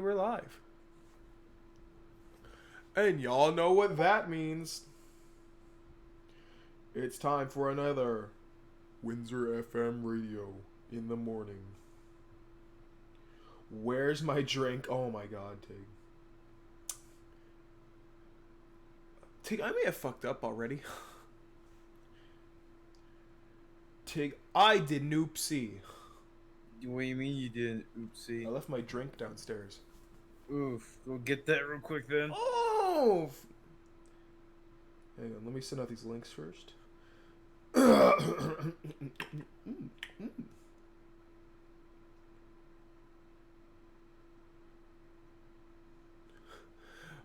we're live. And y'all know what that means. It's time for another Windsor FM radio in the morning. Where's my drink? Oh my god, Tig. Tig, I may have fucked up already. Tig, I did an oopsie. What do you mean you did an I oopsie? left my drink downstairs. Oof. Go get that real quick then. Oh! Hang on, let me send out these links first.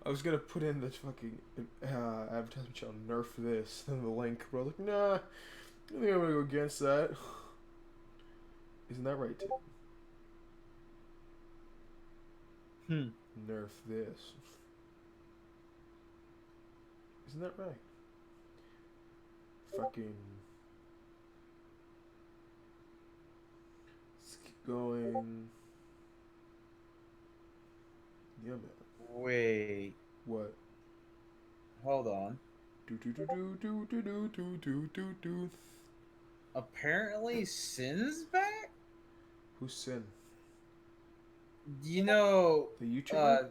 I was gonna put in this fucking advertisement channel, nerf this, then the link, but I was like, nah, I think I'm gonna go against that. Isn't that right, Tim? Nerf this. Isn't that right? Fucking. Let's keep going. Yeah, man. Wait. What? Hold on. Do do do do do do do do do do do. Apparently, Sin's back. Who's Sin? You know, The YouTuber?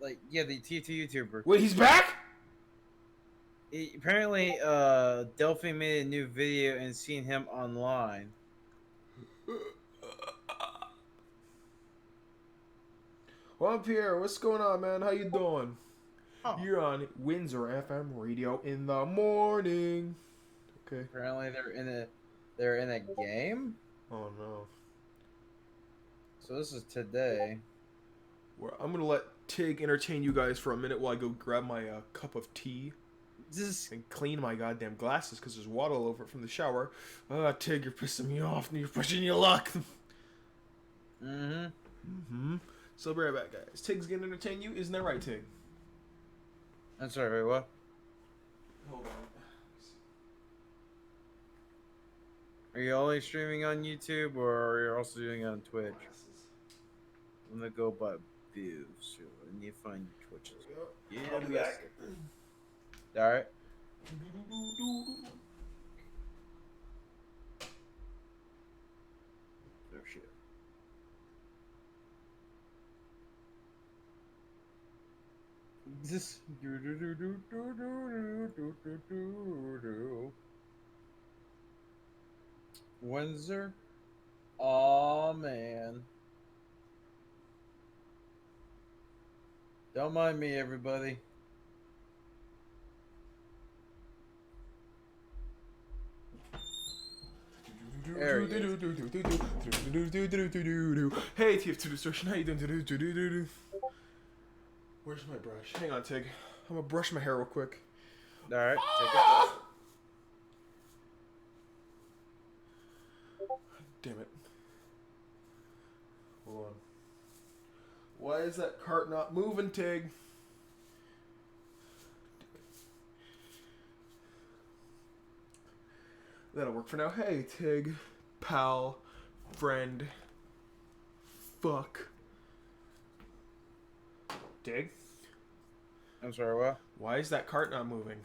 the TT YouTuber. Wait, he's back? Apparently, Delphi made a new video and seen him online. Well, I'm Pierre. What's going on, man? How you doing? Oh. You're on Windsor FM radio in the morning. Okay. Apparently, they're in a game. Oh no. So this is today. Well, I'm gonna let Tig entertain you guys for a minute while I go grab my cup of tea and clean my goddamn glasses because there's water all over it from the shower. Tig, you're pissing me off and you're pushing your luck. So be right back, guys. Tig's gonna entertain you, isn't that right, Tig? I'm sorry. What? Hold on. Are you only streaming on YouTube, or are you also doing it on Twitch? I'm gonna go by views. So I need to find your Twitches. Yeah, I'll be back. All right. Oh shit. This. Windsor. Oh man. Don't mind me, everybody. There he is. Hey, TF2 Distortion, how you doing? Where's my brush? Hang on, Tig. I'm gonna brush my hair real quick. All right, take it. Damn it. Hold on. Why is that cart not moving, Tig? That'll work for now. Hey, Tig. Pal. Friend. Fuck. Tig? I'm sorry, what? Why is that cart not moving?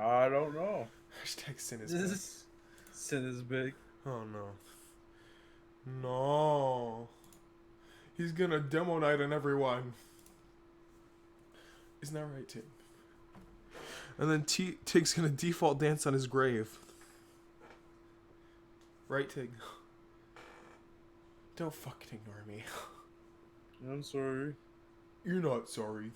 I don't know. Hashtag sin is big. Sin is big. Oh no. No. He's gonna demo night on everyone. Isn't that right, Tig? And then Tig's gonna default dance on his grave. Right, Tig? Don't fucking ignore me. I'm sorry. You're not sorry.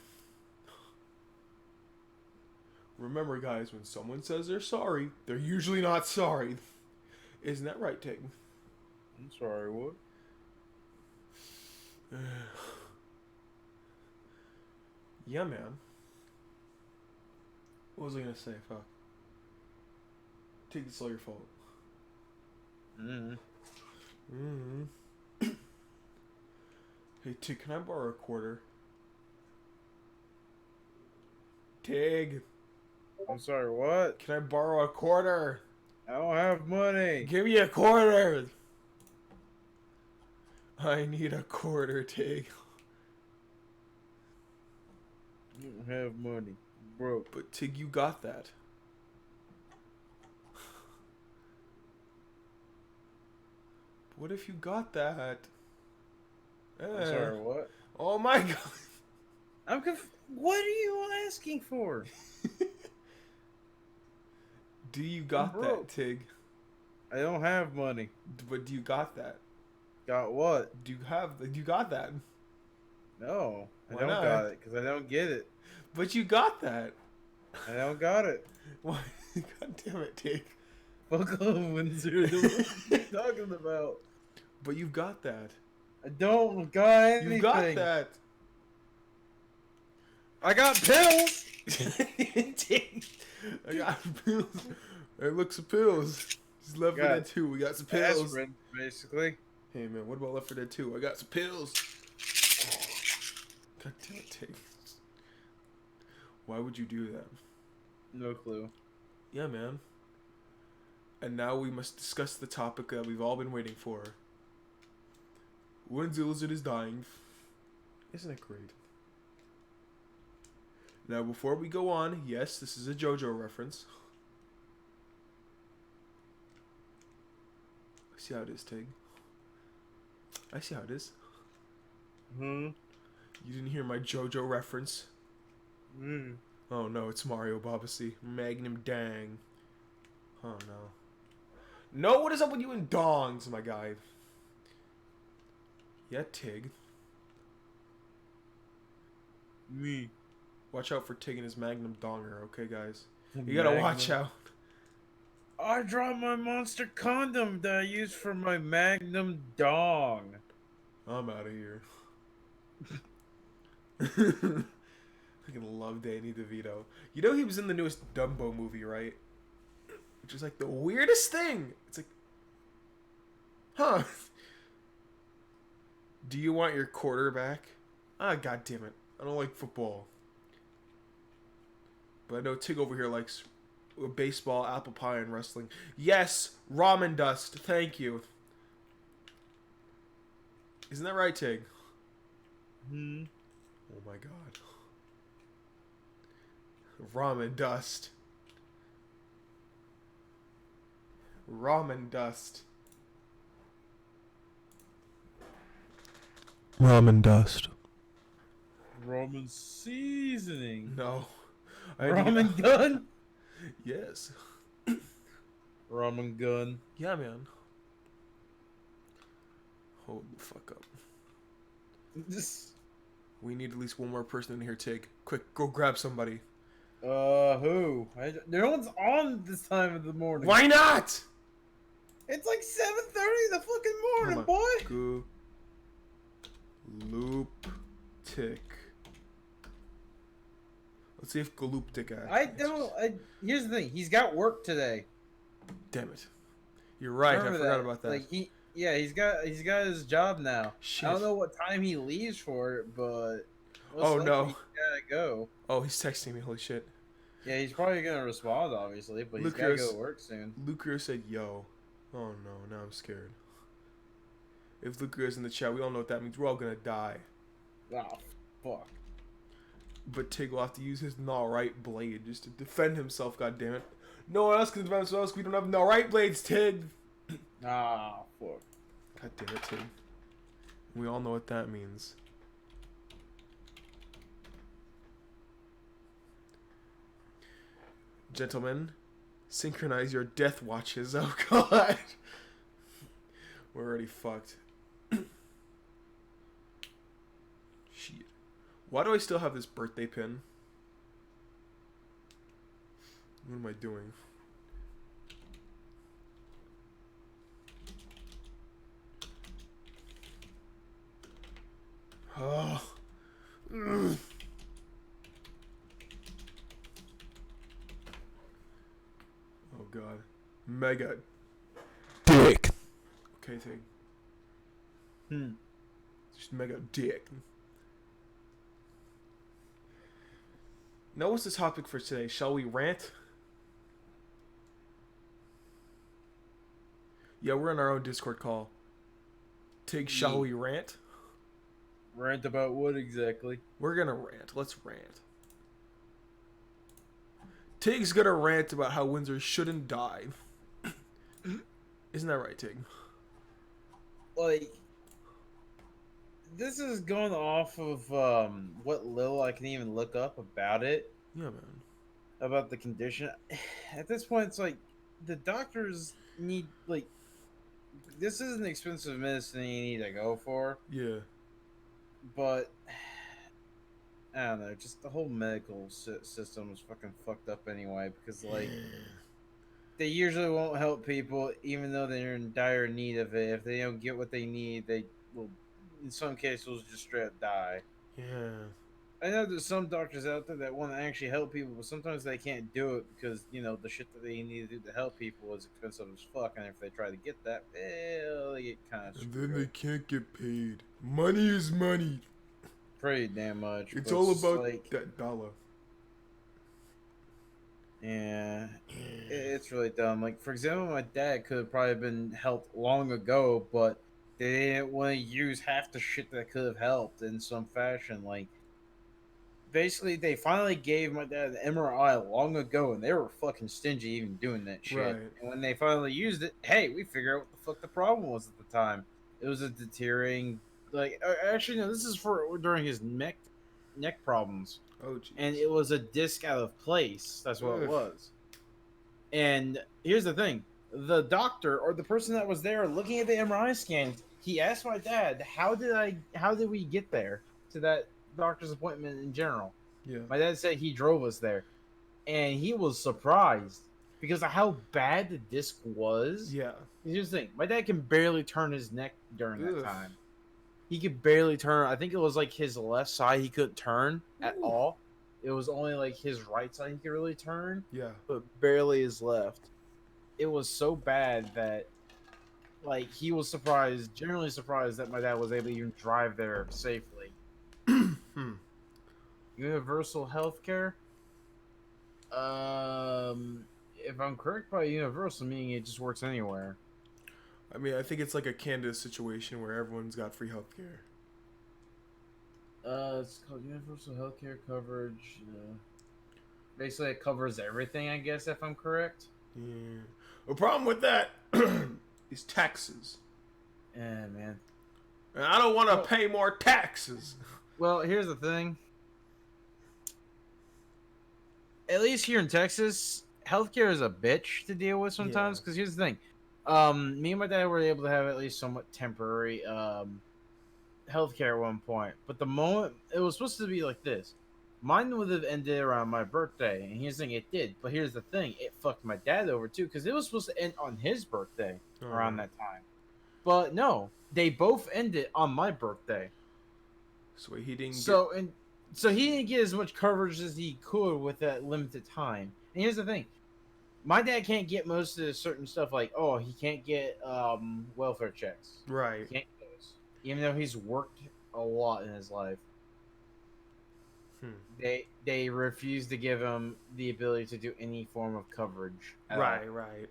Remember, guys, when someone says they're sorry, they're usually not sorry. Isn't that right, Tig? I'm sorry, what? Yeah, man. What was I gonna say? Fuck. Tig, it's all your fault. Hey, Tig, can I borrow a quarter? Tig, I'm sorry, what? can I borrow a quarter? I don't have money. Give me a quarter. I need a quarter, Tig. don't have money. Broke. But Tig, you got that. What if you got that? I'm sorry, what? Oh my god. What are you asking for? Do you I'm got that, broke. Tig? I don't have money. But do you got that? Got what? Do you got that? No, I Why don't not? got it because I don't get it. But you got that. I don't got it. Why? God damn it, Tig. Fuck off, Windsor. What are you talking about? But you've got that. I don't got anything. You got that. I got pills. I got pills. Hey, look, some pills. Just Left 4 Dead 2. We got some pills. Aspirin, basically. Hey man, what about Left 4 Dead 2? I got some pills. God damn it, Tig. Why would you do that? No clue. Yeah, man. And now we must discuss the topic that we've all been waiting for. When Lizard is dying. Isn't it great? Now, before we go on, yes, this is a JoJo reference. I see how it is, Tig. I see how it is. You didn't hear my JoJo reference? Oh no, it's Mario Babasi. Magnum Dang. Oh no. No, what is up with you and dongs, my guy? Yeah, Tig. Me. Watch out for Tig and his Magnum Donger, okay, guys? You gotta watch out. I dropped my monster condom that I used for my Magnum dong. I'm out of here. I love Danny DeVito. You know he was in the newest Dumbo movie, right? Which is like the weirdest thing. It's like, huh? Do you want your quarterback? Ah, god damn it. I don't like football. But I know Tig over here likes baseball, apple pie, and wrestling. Yes, ramen dust. Thank you. Isn't that right, Tig? Oh my god. Ramen dust. Ramen dust. Ramen dust. Ramen seasoning. No. Ramen gun? Yes. Ramen gun. Yeah, man. Hold the fuck up. We need at least one more person in here, Tig. Quick, go grab somebody. Who? No one's on this time of the morning. Why not? It's like 7:30 in the fucking morning, boy. Go. Loop Tick. Let's see if Galoop Tick Here's the thing. He's got work today. Damn it. You're right. Remember I forgot about that. Like he's got his job now. Shit. I don't know what time he leaves for it, but oh no, he gotta go. Oh, he's texting me. Holy shit. Yeah, he's probably gonna respond, obviously, but he's gotta go to work soon. Lucre said, "Yo." Oh no, now I'm scared. If Lucre is in the chat, we all know what that means. We're all gonna die. Oh fuck. But Tig will have to use his right blade just to defend himself. God damn it! No one else can defend themselves. We don't have right blades, Tig. Ah, fuck. God damn it, Tig. We all know what that means. Gentlemen, synchronize your death watches. Oh god. We're already fucked. Shit. Why do I still have this birthday pin? What am I doing? Oh. Ugh. Oh god. Mega dick. Okay, Tig. Just mega dick. Now what's the topic for today? Shall we rant? Yeah, we're in our own Discord call. Tig, shall we rant? Rant about what exactly? We're gonna rant. Let's rant. Tig's gonna rant about how Windsor shouldn't die. Isn't that right, Tig? Like, this is going off of what little I can even look up about it, Yeah, man. about the condition. At this point, it's like the doctors need, like, this is an expensive medicine you need to go for, Yeah. but I don't know, just the whole medical system is fucking fucked up anyway, because, like, they usually won't help people even though they're in dire need of it. If they don't get what they need, they will, in some cases, just straight up die. Yeah. I know there's some doctors out there that want to actually help people, but sometimes they can't do it because, the shit that they need to do to help people is expensive as fuck, and if they try to get that, well, they get kind of And then they screwed. can't get paid. Money is money. Pretty damn much. It's But all it's just about like, that dollar. yeah, it's really dumb. Like, for example, my dad could have probably been helped long ago, but they didn't want to use half the shit that could have helped in some fashion. Like, basically, they finally gave my dad an MRI long ago, and they were fucking stingy even doing that shit. Right. And when they finally used it, hey, we figured out what the fuck the problem was at the time. It was a deteriorating, like, actually, no, this is for during his neck problems, Oh, and jeez. it was a disc out of place. That's what it Ugh. was. And here's the thing: the doctor or the person that was there looking at the MRI scan, he asked my dad, how did we get there to that doctor's appointment in general?" Yeah. My dad said he drove us there, and he was surprised because of how bad the disc was. Yeah. Here's the thing: my dad can barely turn his neck during that Ugh. time. He could barely turn. I think it was like his left side he couldn't turn at Ooh. all. It was only like his right side he could really turn, Yeah. but barely his left. It was so bad that, like, he was surprised, generally surprised that my dad was able to even drive there safely. Hmm. Universal healthcare. If I'm correct by universal, meaning it just works anywhere. I mean, I think it's like a Canada situation where everyone's got free healthcare. It's called universal healthcare coverage. Basically, it covers everything, I guess, if I'm correct. Yeah. The problem with that is taxes. Yeah, man. And I don't want to Well, pay more taxes. well, here's the thing. At least here in Texas, healthcare is a bitch to deal with sometimes. Yeah. Because here's the thing. Me and my dad were able to have at least somewhat temporary healthcare at one point, but the moment it was supposed to be like this, mine would have ended around my birthday, and here's the thing, it did. But here's the thing, it fucked my dad over too, because it was supposed to end on his birthday around Oh. that time. But no, they both ended on my birthday. So he didn't get. So he didn't get as much coverage as he could with that limited time. And here's the thing, my dad can't get most of the certain stuff, like, oh, he can't get welfare checks. Right. He can't get those, even though he's worked a lot in his life. Hmm. They refuse to give him the ability to do any form of coverage at all. Right.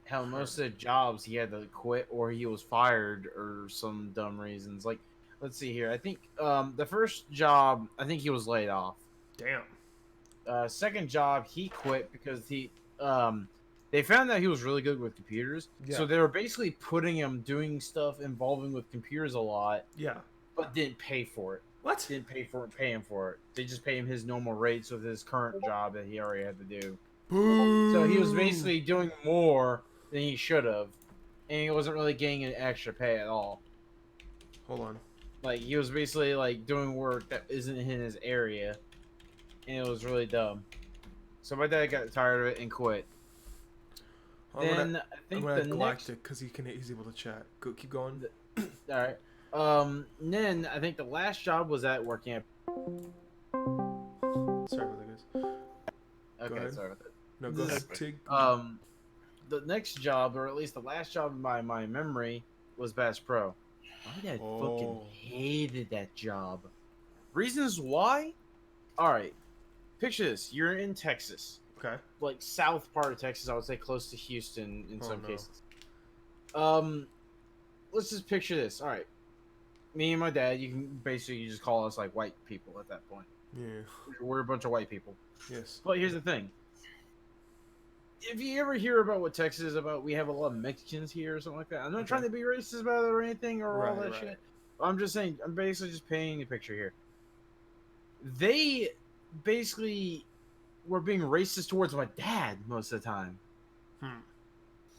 Hell, most of the jobs he had to quit or he was fired or some dumb reasons. Like, let's see here. I think the first job, I think he was laid off. Damn. Second job, he quit because they found that he was really good with computers. Yeah. So they were basically putting him doing stuff involving with computers a lot, Yeah. but didn't pay for it. What? Didn't pay him for it. They just pay him his normal rates with his current job that he already had to do. Boo. So he was basically doing more than he should have, and he wasn't really getting an extra pay at all. Hold on. Like, he was basically like doing work that isn't in his area, and it was really dumb. So my dad got tired of it and quit. I'm I think gonna the add next. Galactic because he's able to chat. Go, keep going. All right. Then I think the last job was at working at. Sorry about that, guys. Okay, ahead. sorry about that. No, go ahead. Tig. The next job, or at least the last job in my memory, was Bass Pro. My dad fucking hated that job. Reasons why? All right. Picture this: you're in Texas, Okay. like south part of Texas. I would say close to Houston in some no. cases. Let's just picture this. All right, me and my dad. You can basically just call us like white people at that point. Yeah. We're a bunch of white people. Yes. But here's the thing. If you ever hear about what Texas is about, we have a lot of Mexicans here or something like that. I'm not trying to be racist about it or anything or all Right, that right. shit. I'm just saying, I'm basically just painting a picture here. They basically were being racist towards my dad most of the time. Hmm.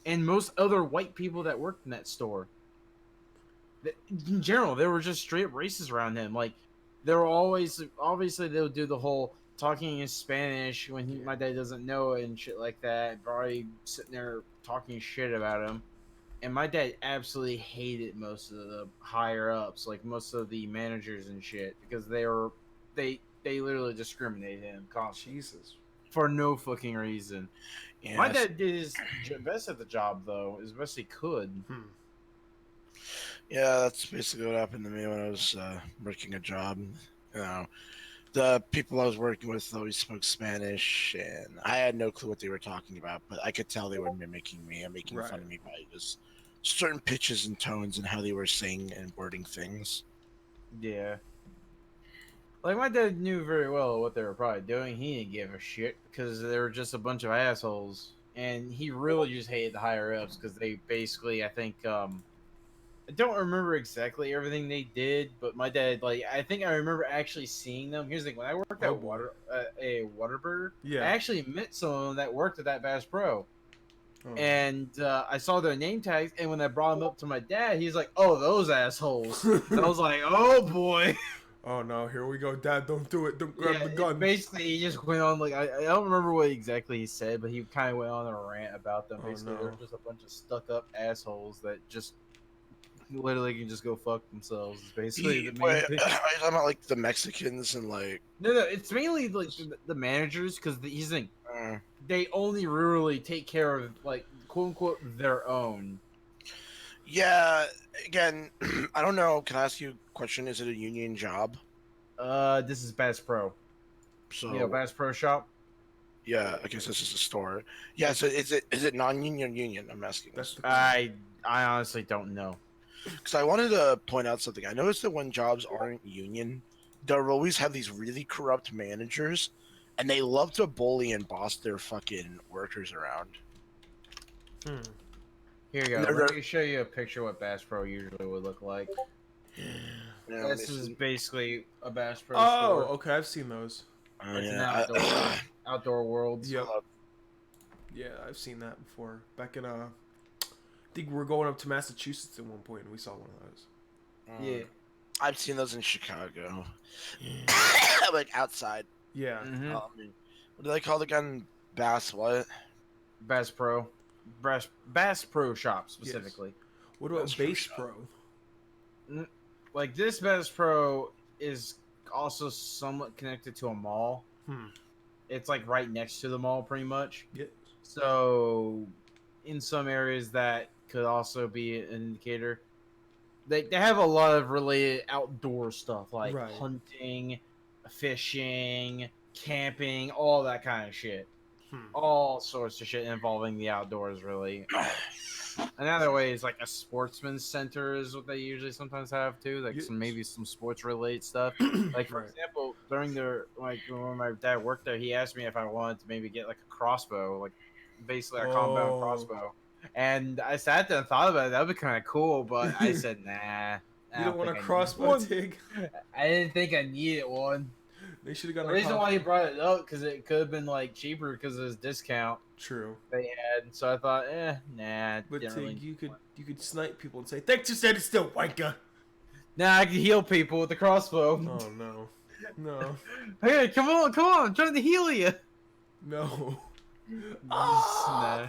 And most other white people that worked in that store. In general, they were just straight racist around him. Like, they were always, obviously, they'll do the whole talking in Spanish when Yeah. my dad doesn't know it and shit like that. Probably sitting there talking shit about him. And my dad absolutely hated most of the higher ups, like most of the managers and shit, because they literally discriminated him constantly Jesus. for no fucking reason. My Yes. dad did his best at the job though, as best he could. Hmm. Yeah, that's basically what happened to me when I was working a job. You know, the people I was working with always spoke Spanish, and I had no clue what they were talking about, but I could tell they were mimicking me and making fun Right. of me by just certain pitches and tones and how they were saying and wording things. Yeah. Like my dad knew very well what they were probably doing. He didn't give a shit because they were just a bunch of assholes, and he really just hated the higher ups because they basically, I think, I don't remember exactly everything they did, but my dad, like, I think I remember actually seeing them. Here's the thing: when I worked Oh at boy. a Whataburger, I Yeah. actually met some of them that worked at that Bass Pro, Oh. and I saw their name tags. And when I brought them up to my dad, he's like, "Oh, those assholes." And I was like, "Oh boy." Oh no, here we go. Dad, don't do it. Don't grab Yeah, the gun. basically, he just went on like I don't remember what exactly he said, but he kind of went on a rant about them. Oh Basically, they're no. just a bunch of stuck-up assholes that just literally can just go fuck themselves. Is basically the main Wait, thing. are you talking about like the Mexicans and like? No, it's mainly like the managers because he's the thing. Uh, They only really take care of like quote unquote their own. yeah, again, I don't know. Can I ask you a question? Is it a union job? This is Bass Pro. So You know, Bass Pro Shop. yeah, I guess this is a store. Yeah, so is it non-union or union? I'm asking That's this the I honestly don't know. because I wanted to point out something. I noticed that when jobs aren't union, they'll always have these really corrupt managers, and they love to bully and boss their fucking workers around. Hmm. Here you And go. they're- Let me show you a picture of what Bass Pro usually would look like. Yeah, let me This is see. basically a Bass Pro Oh, store. okay. I've seen those. It's an yeah. outdoor worlds. Yep. Yeah, I've seen that before. Back in I think we were going up to Massachusetts at one point, and we saw one of those. Yeah. I've seen those in Chicago, like outside. Yeah. Mm-hmm. What do they call the gun? Bass what? Bass Pro. Bass Pro shop specifically. What about That's for Base sure. Pro? Like this Bass Pro is also somewhat connected to a mall. Hmm. It's like right next to the mall pretty much. Yes. So in some areas that could also be an indicator. They have a lot of related outdoor stuff like Right. hunting, fishing, camping, all that kind of shit. Hmm. All sorts of shit involving the outdoors, really. Another way is like a sportsman's center is what they usually sometimes have too, like Yes. maybe some sports related stuff. Like for Right. example, during their like when my dad worked there, he asked me if I wanted to maybe get like a crossbow, like basically a compound Oh. crossbow. And I sat there and thought about it. That'd be kind of cool, but I said, nah. You don't want a think I need crossbow, one. Tig? I didn't think I needed one. They should have The gotten a reason cop. why he brought it up because it could have been like cheaper because of his discount True. they had. So I thought, nah. But didn't Tig, really you could snipe people and say, "Thanks, you said it's still wanker." Nah, I can heal people with the crossbow. Oh no. No. Hey, come on! I'm trying to heal you. No. Nah.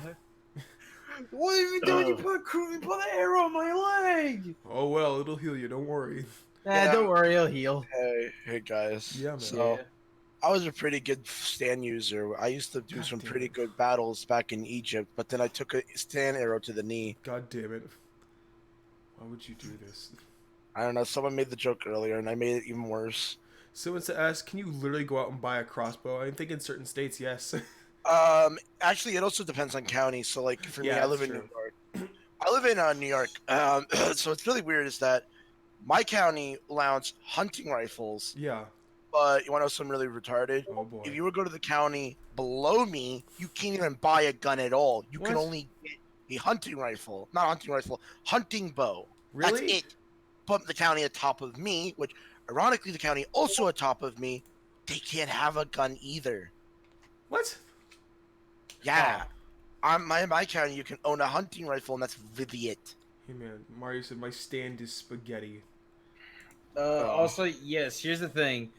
What are you doing? You put an arrow on my leg. Oh well, it'll heal you. Don't worry. Nah, Yeah. don't worry, he'll heal. Hey guys. Yeah, man. So I was a pretty good stand user. I used to do God some damn pretty it. good battles back in Egypt, but then I took a stand arrow to the knee. God damn it. Why would you do this? I don't know. Someone made the joke earlier, and I made it even worse. Someone asked, "Can you literally go out and buy a crossbow?" I think in certain states, yes. Actually, it also depends on county. So, like for me, Yeah, I live that's in New true. York. I live in New York. So it's really weird is that my county allows hunting rifles, Yeah. But you want to know something really retarded? Oh boy. If you would go to the county below me, you can't even buy a gun at all. You can What? only get a hunting rifle, not hunting rifle, hunting bow. Really? That's it. But the county atop of me, which ironically the county also atop of me, they can't have a gun either. What? Yeah, on my county, you can own a hunting rifle, and that's really it. Hey man, Mario said my stand is spaghetti. Also, yes. Here's the thing.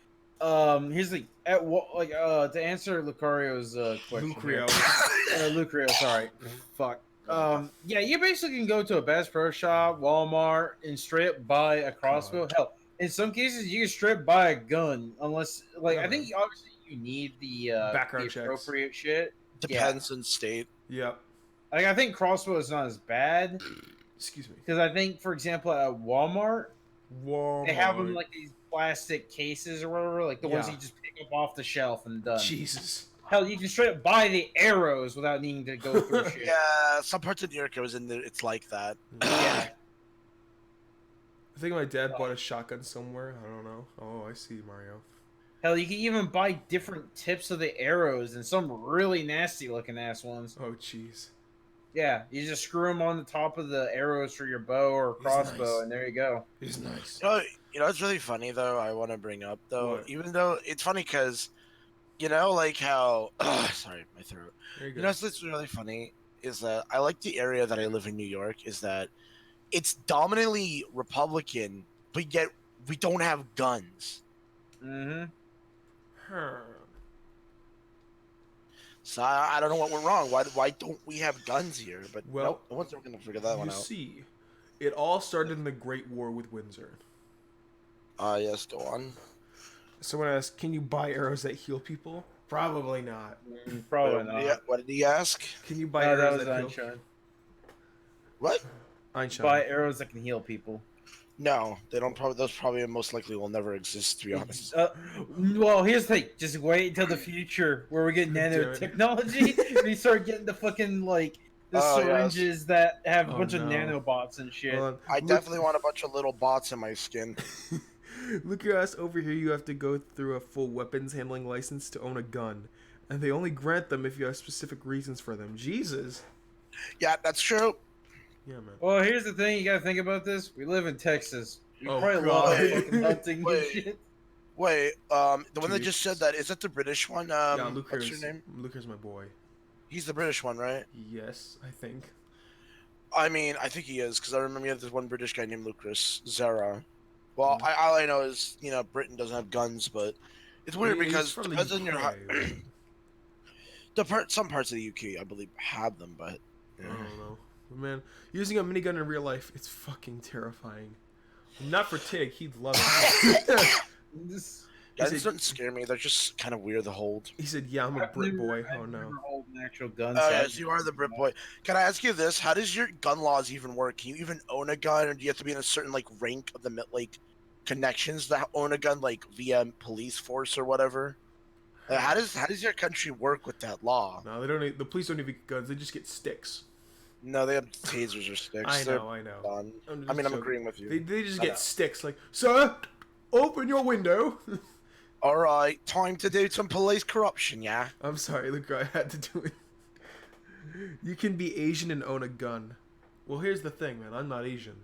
Here's the at what like to answer Lucario's question. Lucrio. Lucrio, sorry. Fuck. Yeah, you basically can go to a Bass Pro Shop, Walmart, and straight up buy a crossbow. Hell, in some cases, you can straight up buy a gun, unless like I think obviously you need the Background the appropriate shit. Depends on state. Yep. Like I think crossbow is not as bad Excuse me. because I think, for example, at Walmart. Walmart. They have them like these plastic cases or whatever, like the ones Yeah. you just pick up off the shelf and done. Jesus. Hell, you can straight up buy the arrows without needing to go through shit. Yeah, some parts of New York was in there. It's like that. Yeah. I think my dad bought a shotgun somewhere. I don't know. Oh, I see, Mario. Hell, you can even buy different tips of the arrows and some really nasty looking ass ones. Oh, jeez. Yeah, you just screw them on the top of the arrows for your bow or crossbow, nice. and there you go. He's nice. You know, it's really funny though. I want to bring up though, What? even though it's funny because, you know, like how. Sorry, my throat. There you go. You know, what's really funny is that I like the area that I live in, New York. Is that it's dominantly Republican, but yet we don't have guns. Mm-hmm. Huh. So I don't know what went wrong. Why don't we have guns here? But Well, nope, no one's ever gonna figure that one You out. see, it all started in the Great War with Windsor. Yes, go on. Someone asked, "Can you buy arrows that heal people?" Probably not. Probably not. Yeah, what did he ask? Can you buy No, that arrows was that heal? Einstein. What? Einstein. Buy arrows that can heal people. No, they don't. Probably those probably most likely will never exist. To be honest. Well, here's the thing. Just wait until the future where we get Damn it. nanotechnology and we start getting the fucking like the Oh, syringes that have a Oh, bunch of no. nanobots and shit. Hold on. I definitely want a bunch of little bots in my skin. Look your ass over here. You have to go through a full weapons handling license to own a gun, and they only grant them if you have specific reasons for them. Jesus. Yeah, that's true. Yeah, man. Well, here's the thing. You gotta think about this. We live in Texas. We Oh, probably God. love fucking hunting Wait. and shit. Wait, the one that Dude. just said that, is that the British one? Yeah, Luke What's here's, your name? Luke here's my boy. He's the British one, right? Yes, I think. I mean, I think he is, because I remember you have this one British guy named Lucas Zara. Well, all I know is, you know, Britain doesn't have guns, but it's weird He's because from the depends on your UK, right? some parts of the UK, I believe, have them, but I don't know. But man, using a minigun in real life, it's fucking terrifying. Not for Tig, he'd love it. This- guns Is it- don't scare me. They're just kind of weird to hold. He said, "Yeah, I'm a I've Brit never- boy." I've Oh no. never held an actual gun. Oh, set. yes, you are the Brit boy. Can I ask you this? How does your gun laws even work? Can you even own a gun, or do you have to be in a certain like rank of the like connections that own a gun, like via police force or whatever? How does your country work with that law? No, they don't. The police don't even get guns. They just get sticks. No, they have tasers or sticks. I They're know. I know. done. I'm I mean, I'm joking. agreeing with you. They just I get know. sticks. Like, sir, open your window. All right, time to do some police corruption, yeah. I'm sorry, look, I had to do it. You can be Asian and own a gun. Well, here's the thing, man. I'm not Asian.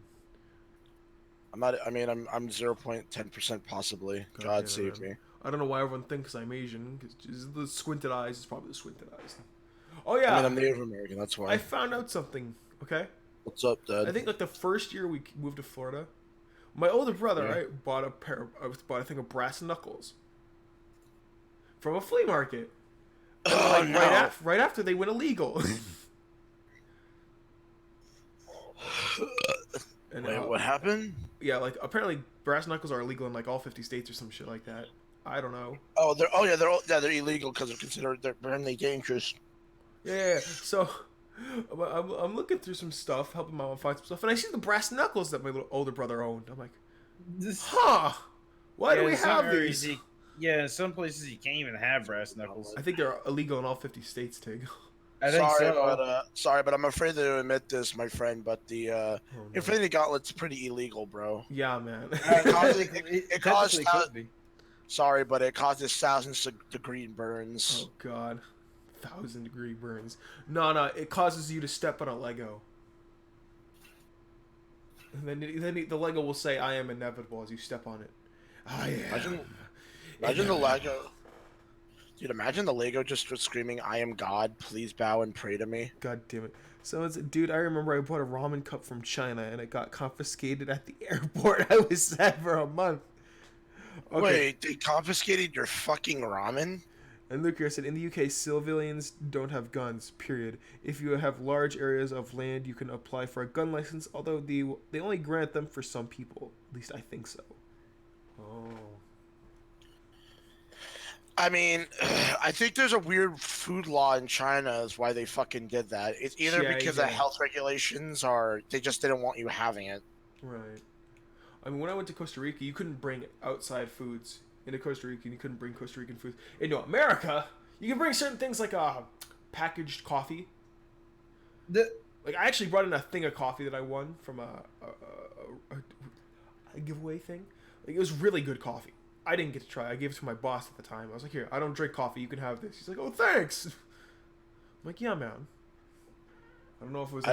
I'm not. I mean, I'm 0.10% possibly. God God damn, save man. me. I don't know why everyone thinks I'm Asian. 'Cause the squinted eyes is probably the squinted eyes. Oh yeah, I mean, I'm Native American. That's why. I found out something. Okay, What's up, Dad? I think like the first year we moved to Florida, my older brother Yeah. right bought a thing of brass knuckles from a flea market. And, Oh, like, no. right after they went illegal. And, Wait, what happened? Yeah, like apparently brass knuckles are illegal in like all 50 states or some shit like that. I don't know. Oh, they're illegal because they're apparently dangerous. Yeah. So I'm looking through some stuff, helping my mom find some stuff, and I see the brass knuckles that my little older brother owned. I'm like, This- huh? Why do Yeah, we in some have areas these? Yeah, in some places you can't even have brass knuckles. I think they're illegal in all 50 states, Tig. I think Sorry, but I'm afraid to admit this, my friend. But the Oh, no. Infinity Gauntlet's pretty illegal, bro. Yeah, man. It costs- Technically, it costs technically could be. Sorry, but it causes thousands of degree burns. Oh God, 1,000-degree burns. No, it causes you to step on a Lego. And then the Lego will say, "I am inevitable" as you step on it. I am. Imagine the Lego. Dude, imagine the Lego just screaming, "I am God, please bow and pray to me." God damn it. So it's, dude, I remember I bought a ramen cup from China and it got confiscated at the airport. I was sad for a month. Okay. Wait, they confiscated your fucking ramen? And look here, I said, in the UK, civilians don't have guns, period. If you have large areas of land, you can apply for a gun license, although they only grant them for some people. At least I think so. Oh. I mean, I think there's a weird food law in China is why they fucking did that. It's either because the health regulations or they just didn't want you having it. Right. I mean, when I went to Costa Rica, you couldn't bring outside foods into Costa Rica, and you couldn't bring Costa Rican foods into America. You can bring certain things like packaged coffee. Like, I actually brought in a thing of coffee that I won from a giveaway thing. Like, it was really good coffee. I didn't get to try. I gave it to my boss at the time. I was like, "Here, I don't drink coffee. You can have this." He's like, "Oh, thanks." I'm like, "Yeah, man." I don't know if it was.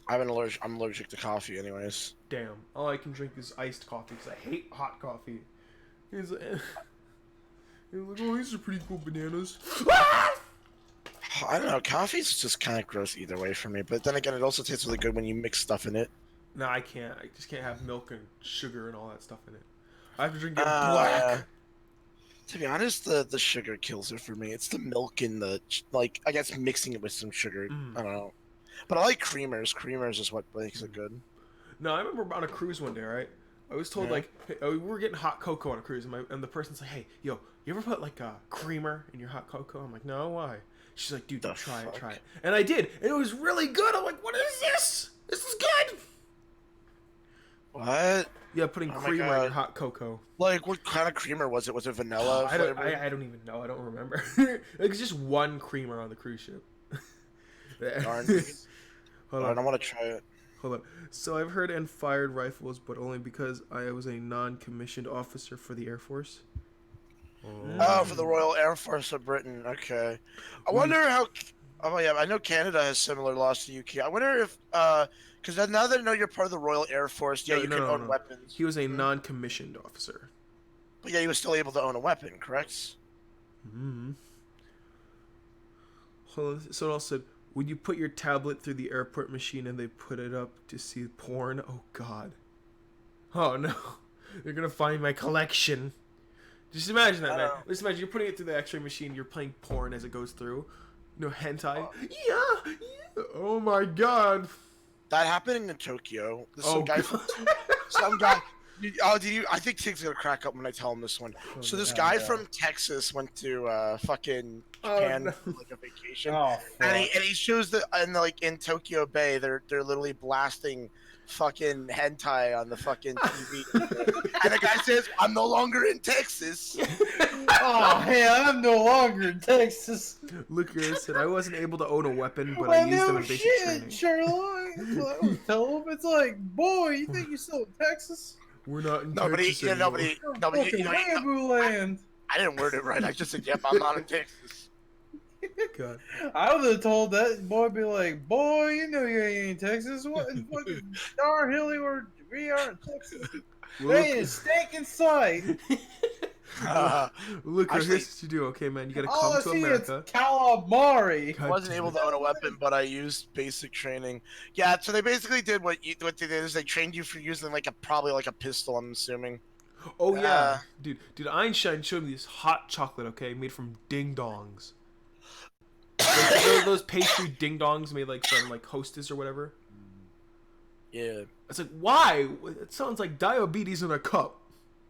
I'm allergic to coffee, anyways. Damn. All I can drink is iced coffee because I hate hot coffee. He's like, "Oh, these are pretty cool bananas." I don't know. Coffee's just kind of gross either way for me. But then again, it also tastes really good when you mix stuff in it. No, I can't. I just can't have milk and sugar and all that stuff in it. I have to drink it black. To be honest, the sugar kills it for me. It's the milk and the, like, I guess mixing it with some sugar. I don't know. But I like creamers. Creamers is what makes it good. No, I remember on a cruise one day, right? I was told, like, hey, we were getting hot cocoa on a cruise, and the person's like, "Hey, yo, you ever put, like, a creamer in your hot cocoa?" I'm like, "No, why?" She's like, "Dude, try it. And I did, and it was really good. I'm like, "What is this? This is good." What? Yeah, putting creamer in your hot cocoa. Like, what kind of creamer was it? Was it vanilla flavor? I don't even know. I don't remember. It's just one creamer on the cruise ship. Darn. Hold on, I want to try it. Hold on. So I've heard and fired rifles, but only because I was a non-commissioned officer for the Air Force. Oh, for the Royal Air Force of Britain. Okay. I wonder how... Oh, yeah, I know Canada has similar laws to UK. I wonder if... Because now that I know you're part of the Royal Air Force, you can own weapons. He was a non-commissioned officer. But yeah, he was still able to own a weapon, correct? Hold on. So it also said, "Would you put your tablet through the airport machine and they put it up to see porn?" Oh, God. Oh, no. They're going to find my collection. Just imagine that, man. Just imagine you're putting it through the x-ray machine, you're playing porn as it goes through. No, hentai. Yeah. Oh, my God. That happened in Tokyo. Some guy. Oh, did you? I think Tig's gonna crack up when I tell him this one. So this guy from Texas went to fucking Japan for like a vacation, and he shows that in Tokyo Bay, they're literally blasting fucking hentai on the fucking TV, and the guy says, "I'm no longer in Texas." Oh, hey, I'm no longer in Texas. Look here, I said I wasn't able to own a weapon, but I used them in basic training. Sherlock. Tell him it's like, boy, you think you're still in Texas? We're not in Texas anymore. Land. I didn't word it right. I just said, "Yep, I'm not in Texas." God. I would have told that boy, be like, "Boy, you know you ain't in Texas. What in fucking Star Hilly where we are in Texas? They ain't a stinking sight." Look, here's what you do, okay, man? You gotta come to America. It's calamari. I wasn't able to own a weapon, but I used basic training. Yeah, so they basically did what they did is they trained you for using probably a pistol. I'm assuming. Oh yeah, dude, Einstein showed me this hot chocolate, okay, made from ding dongs. those pastry ding dongs made from Hostess or whatever. Yeah. It's like, why? It sounds like diabetes in a cup.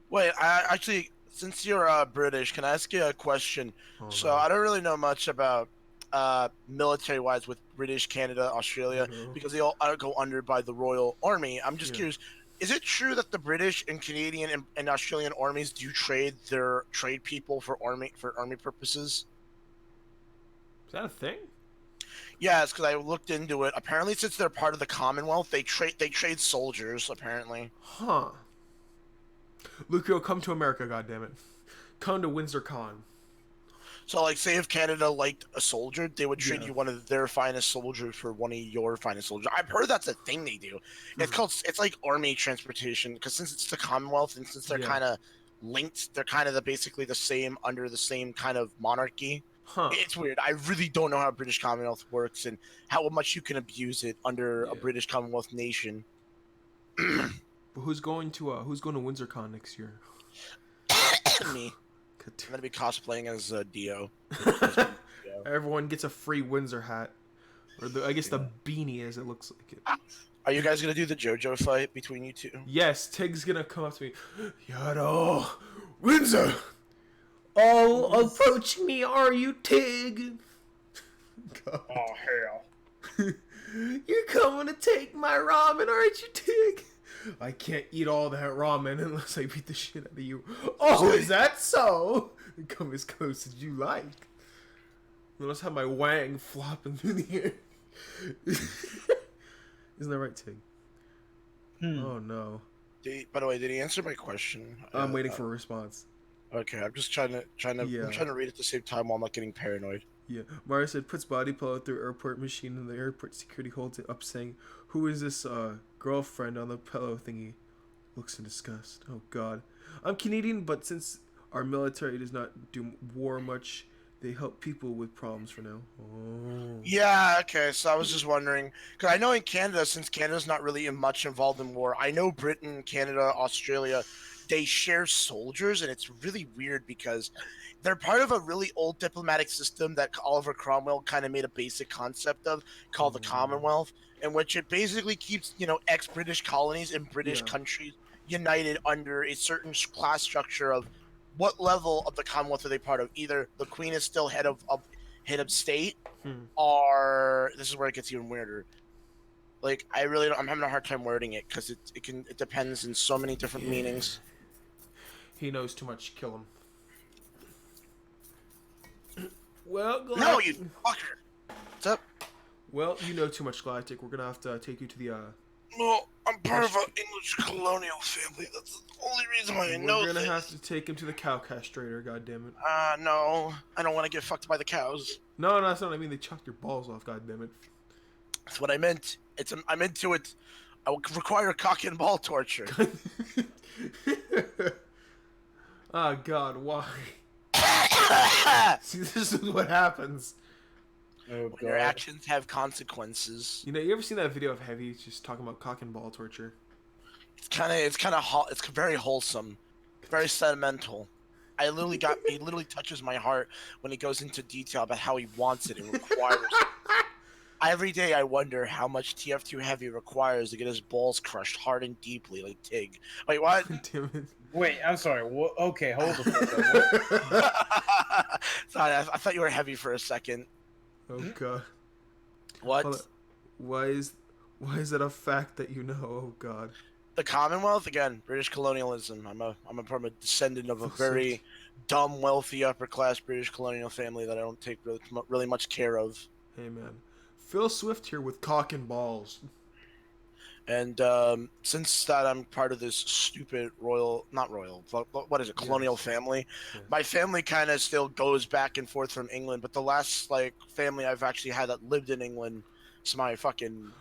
Wait, since you're British, can I ask you a question? So I don't really know much about military-wise with British, Canada, Australia, because they all go under by the Royal Army. I'm just curious, is it true that the British and Canadian and Australian armies do trade people for army purposes? Is that a thing? Yeah, it's because I looked into it. Apparently, since they're part of the Commonwealth, they trade soldiers. Apparently. Huh. Lucio, come to America, goddammit. Come to Windsor Con. So, like, say if Canada liked a soldier, they would trade Yeah. you one of their finest soldiers for one of your finest soldiers. I've heard that's a thing they do. It's like army transportation, because since it's the Commonwealth and since they're Yeah. kind of linked, they're kind of basically the same under the same kind of monarchy. Huh. It's weird. I really don't know how British Commonwealth works and how much you can abuse it under a British Commonwealth nation. But who's going to Windsor Con next year? Me. I'm gonna be cosplaying as Dio. Everyone gets a free Windsor hat, or I guess the beanie, as it looks like it. Are you guys gonna do the JoJo fight between you two? Yes, Tig's gonna come up to me. Yado, Windsor. Oh, approach me, are you, Tig? Oh hell! You're coming to take my ramen, aren't you, Tig? I can't eat all that ramen unless I beat the shit out of you. Oh, is that so? Come as close as you like. Notice how my wang flopping through the air. Isn't that right, Tig? Oh no. By the way, did he answer my question? I'm waiting for a response. Okay, I'm just trying to Yeah. I'm trying to read at the same time while I'm not getting paranoid. Yeah. Mario said puts body pillow through airport machine and the airport security holds it up saying, "Who is this girlfriend on the pillow thingy?" Looks in disgust. Oh god. I'm Canadian, but since our military does not do war much, they help people with problems for now. Oh. Yeah, okay, so I was just wondering, because I know in Canada, since Canada's not really much involved in war, I know Britain, Canada, Australia, they share soldiers, and it's really weird because they're part of a really old diplomatic system that Oliver Cromwell kind of made a basic concept of called the Commonwealth, in which it basically keeps, ex-British colonies in British countries united under a certain class structure of what level of the Commonwealth are they part of. Either the Queen is still head of state, or this is where it gets even weirder. Like, I'm having a hard time wording it because it depends in so many different meanings. He knows too much. Kill him. Well, no, you fucker. What's up? Well, you know too much, Galactic. We're gonna have to take you to the No, I'm part of an English colonial family. That's the only reason why I know We're gonna have to take him to the cow castrator. God damn it. No, I don't want to get fucked by the cows. No, that's not what I mean. They chucked your balls off. God damn it. That's what I meant. I'm into it. I will require cock and ball torture. Oh God, why? See, this is what happens. Oh, when your actions have consequences. You ever seen that video of Heavy just talking about cock and ball torture? It's kind of it's very wholesome, very sentimental. He literally touches my heart when he goes into detail about how he wants it and requires it. Every day I wonder how much TF2 Heavy requires to get his balls crushed hard and deeply like Tig. Wait, what? Damn it. Wait, I'm sorry. Okay, hold the fuck up. Sorry, I thought you were Heavy for a second. Oh God. What? Why is that a fact that you know? Oh God. The Commonwealth, again, British colonialism. I'm a descendant of a very dumb, wealthy, upper class British colonial family that I don't take really much care of. Hey man, Phil Swift here with cock and balls. And since that I'm part of this stupid colonial family, my family kind of still goes back and forth from England, but the last family I've actually had that lived in England is my fucking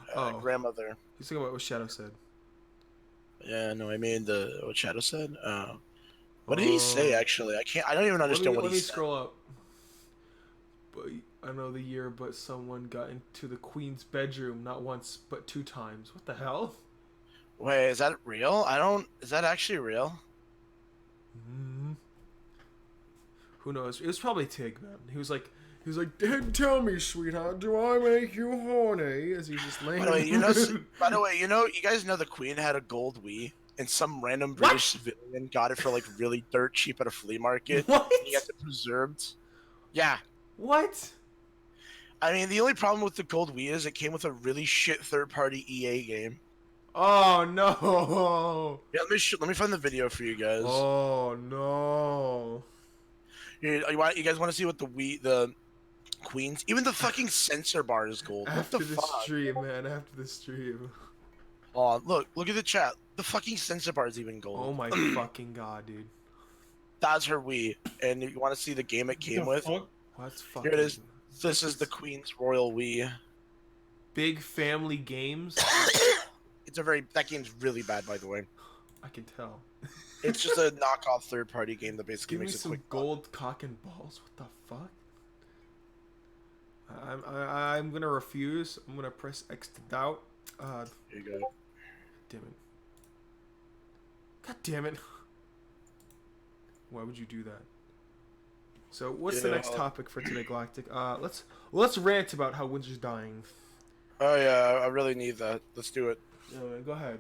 grandmother. He's talking about what Shadow said. Yeah, no, I mean what Shadow said. What did he say actually? I don't even understand what he said. Let me scroll up. But I know the year, but someone got into the Queen's bedroom not once but 2 times. What the hell? Wait, is that real? Is that actually real? Who knows? It was probably Tig, man. He was like, "Dad, tell me, sweetheart, do I make you horny?" As he's just laying. By the way, you guys know the Queen had a gold Wii, and some random British civilian got it for really dirt cheap at a flea market. What? And he got it preserved. Yeah. What? I mean, the only problem with the gold Wii is it came with a really shit third-party EA game. Oh no! Yeah, let me find the video for you guys. Oh no! You guys want to see what the Queen's? Even the fucking sensor bar is gold. After what the the fuck? stream, man. After the stream. Oh, look at the chat. The fucking sensor bar is even gold. Oh my fucking god, dude. That's her Wii. And you want to see the game it came with? Fuck? What's fucking... Here it is. This is the Queen's Royal Wii. Big Family Games? That game's really bad, by the way. I can tell. It's just a knockoff third-party game that basically Give me makes it some quick. gold cock and balls. What the fuck? I'm gonna refuse. I'm gonna press X to doubt. Here you go. Damn it. God damn it. Why would you do that? So what's the next topic for today, Galactic? Let's rant about how Windsor's dying. Oh yeah, I really need that. Let's do it. Yeah, man, go ahead.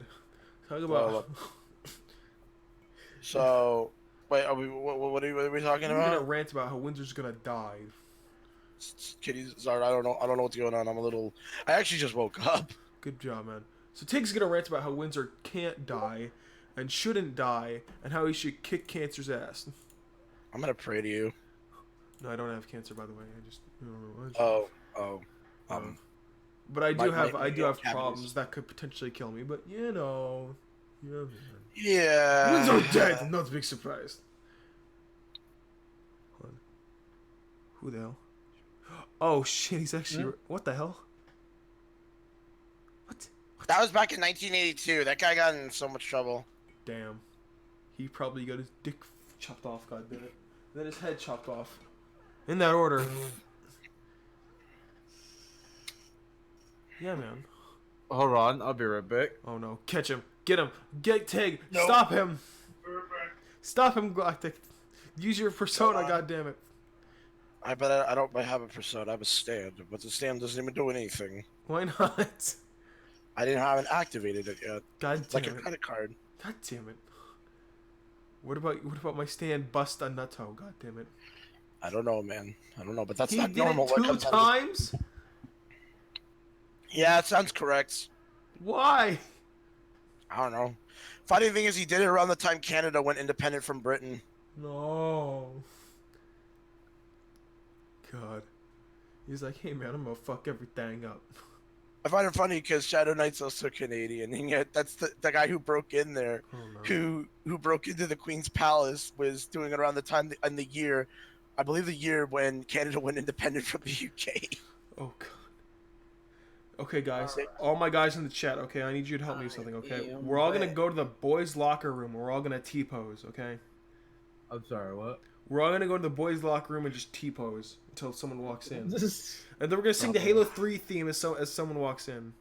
Talk about. So, wait, what are we talking I'm about? gonna rant about how Windsor's gonna die. Kitty, sorry, I don't know what's going on. I actually just woke up. Good job, man. So Tig's gonna rant about how Windsor can't die, and shouldn't die, and how he should kick cancer's ass. I'm gonna pray to you. No, I don't have cancer, by the way. I just, I don't know. But I do have problems that could potentially kill me. But you know. Yeah. Windsor's dead. Not a big surprise. Hold on. Who the hell? Oh shit! He's actually. What the hell? What? That was back in 1982. That guy got in so much trouble. Damn. He probably got his dick chopped off. God damn it. Then his head chopped off. In that order. Yeah, man. Hold on, I'll be right back. Oh no! Catch him! Get him! Get Tig! Nope. Stop him! Stop him, Galactic! Use your persona, goddammit! I bet I don't have a persona. I have a stand, but the stand doesn't even do anything. Why not? I haven't activated it yet. God It's damn like a it! credit card. God damn it! What about my stand bust a nutto? God damn it! I don't know, man. I don't know, but that's He not did normal. it What 2 comes out of times. Yeah, it sounds correct. Why? I don't know. Funny thing is, he did it around the time Canada went independent from Britain. No. God. He's like, hey man, I'm gonna fuck everything up. I find it funny because Shadow Knight's also Canadian, and yet that's the guy who broke in there, Oh, no. who broke into the Queen's Palace, was doing it around the time in the year, I believe the year when Canada went independent from the UK. Oh god. Okay, guys, all my guys in the chat. Okay, I need you to help me with something. Okay, we're all gonna go to the boys' locker room. We're all gonna T-pose. Okay. I'm sorry, what? We're all gonna go to the boys' locker room and just T-pose until someone walks in, and then we're gonna sing the Halo 3 theme as someone walks in.